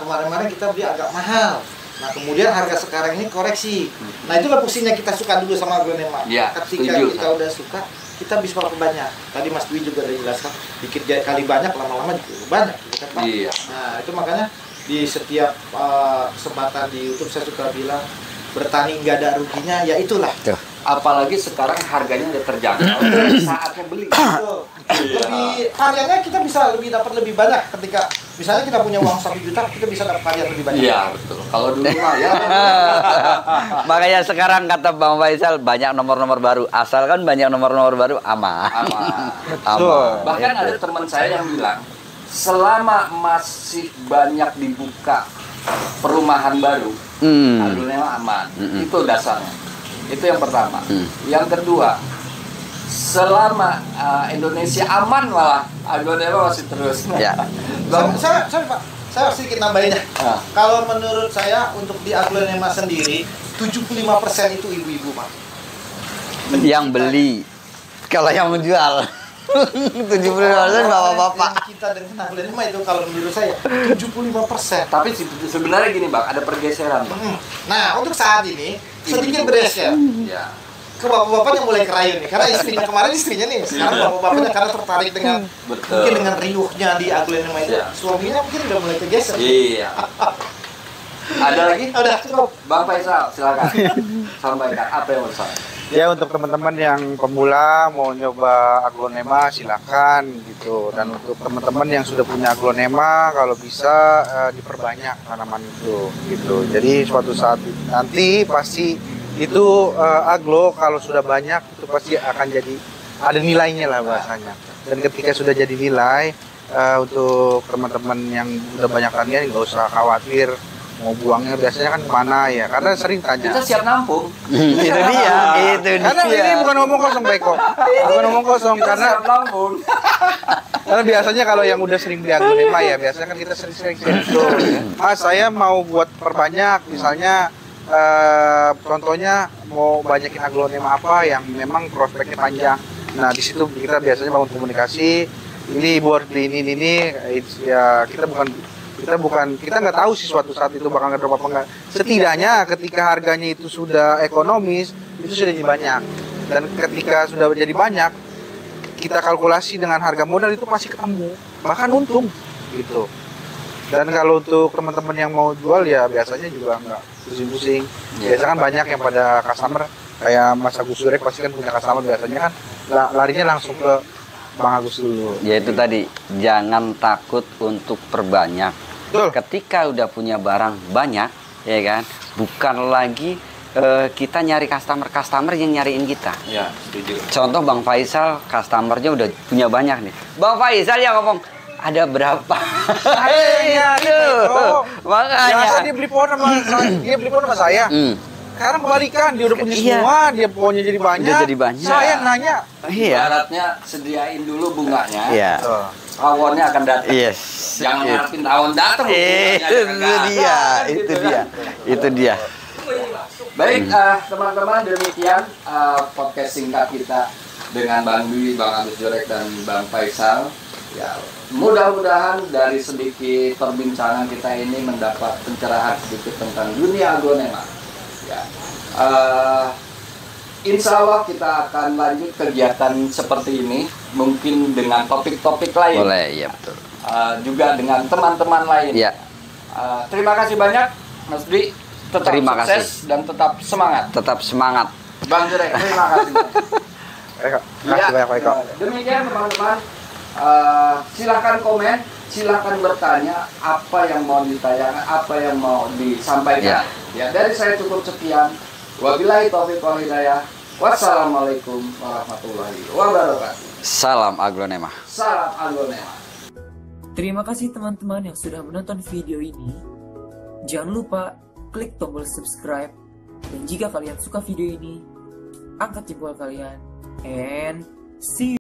Kemarin-kemarin kita beli agak mahal. Nah kemudian harga sekarang ini koreksi. Nah itulah fungsinya kita suka dulu sama aglonema. Ya, ketika setuju, kita udah suka, kita bisa banyak. Tadi Mas Dwi juga udah jelaskan, dikit kali banyak, lama-lama juga banyak gitu kan Pak. Iya. Nah itu makanya di setiap kesempatan di YouTube saya suka bilang, bertani nggak ada ruginya, ya itulah. Apalagi sekarang harganya udah terjangkau, saatnya beli. Lebih variannya kita bisa dapat lebih banyak ketika misalnya kita punya uang 1 juta, kita bisa dapat varian lebih banyak. Iya betul. Kalau dulu mah ya. Makanya sekarang kata Bang Faisal banyak nomor-nomor baru. Asalkan banyak nomor-nomor baru aman. Aman. Bahkan ada teman saya yang bilang, selama masih banyak dibuka perumahan baru, aglonema aman. Itu dasarnya. Itu yang pertama. Yang kedua, selama Indonesia aman malah aglonema masih terus. Ya. Sorry Pak, saya sedikit nambahin ya. Kalau menurut saya untuk di aglonema sendiri 75% itu ibu-ibu Pak. Yang beli. Kalau yang menjual 70% bapak-bapak. Yang kita dengan aglonema itu kalau menurut saya 75%. Tapi sebenarnya gini Bang, ada pergeseran Bang. Nah untuk saat ini sedikit bergeser. Ya. Ke bapak-bapaknya mulai kerayu nih, karena istrinya nih, sekarang bapak-bapaknya karena tertarik dengan mungkin dengan riuhnya di aglonema itu, suaminya mungkin udah mulai kegeser. Iya. Ada lagi? Udah cukup. Bang Faisal, silakan sampaikan apa yang mau disampaikan. Ya untuk teman-teman yang pemula mau nyoba aglonema silakan gitu, dan untuk teman-teman yang sudah punya aglonema kalau bisa diperbanyak tanaman itu gitu. Jadi suatu saat nanti pasti itu aglo kalau sudah banyak itu pasti akan jadi ada nilainya lah bahasanya. Dan ketika sudah jadi nilai untuk teman-teman yang udah banyak tanian nggak usah khawatir mau buangnya biasanya kan kemana ya, karena sering tanya. Kita siap nampung. Itu dia, itu Karena dia. ini bukan ngomong kosong Beko, bukan ngomong kosong Kita karena siap nampung. karena biasanya kalau yang udah sering beli aglonema ya biasanya kan kita sering-sering itu. Saya mau buat perbanyak misalnya contohnya mau banyakin aglonema apa yang memang prospeknya panjang. Nah di situ kita biasanya bangun komunikasi. Ini buat beli ini ya kita nggak tahu sih suatu saat itu bakal ngedrop apa enggak. Setidaknya ketika harganya itu sudah ekonomis itu sudah jadi banyak, dan ketika sudah jadi banyak kita kalkulasi dengan harga modal itu masih ketemu bahkan untung gitu. Dan kalau untuk teman-teman yang mau jual ya biasanya juga nggak pusing-pusing. Biasa kan banyak yang pada customer kayak Mas Agus Durek pasti kan punya customer, biasanya kan larinya langsung ke Bang Agus dulu. Ya itu tadi, jangan takut untuk perbanyak. Betul. Ketika udah punya barang banyak, ya kan, bukan lagi kita nyari customer yang nyariin kita. Ya, setuju. Contoh Bang Faisal, customernya udah punya banyak nih. Bang Faisal yang ngomong, ada berapa? Aduh, makanya. Biasa dia beli pohon sama saya. Sekarang kebalikan, dia udah punya semua, dia pohonnya jadi banyak. Udah jadi banyak. Saya nanya. Iya. Ibaratnya sediain dulu bunganya. Iya. Tawonnya akan datang. Yes. Jangan ngarepin tawon datang. Itu dia. Baik, teman-teman, demikian podcast singkat kita dengan Bang Dwi, Bang Agus Jorek, dan Bang Faisal. Ya, mudah-mudahan dari sedikit perbincangan kita ini mendapat pencerahan sedikit tentang dunia aglonema. Ya. Insya Allah kita akan lanjut kegiatan seperti ini, mungkin dengan topik-topik lain. Boleh, iya betul. Juga dengan teman-teman lain. Iya. Terima kasih banyak, Mas Dwi. Tetap Terima sukses kasih. dan tetap semangat. Tetap semangat. Bang Jurek, terima kasih. Makasih banyak Pak Eko. Demikian teman-teman. Silahkan komen, silahkan bertanya apa yang mau ditayangkan, apa yang mau disampaikan. Ya, dari saya cukup sekian. Wabillahi taufiq wal hidayah. Wassalamualaikum warahmatullahi wabarakatuh. Salam aglonema. Salam aglonema. Terima kasih teman-teman yang sudah menonton video ini. Jangan lupa klik tombol subscribe. Dan jika kalian suka video ini, angkat jempol kalian. And see you.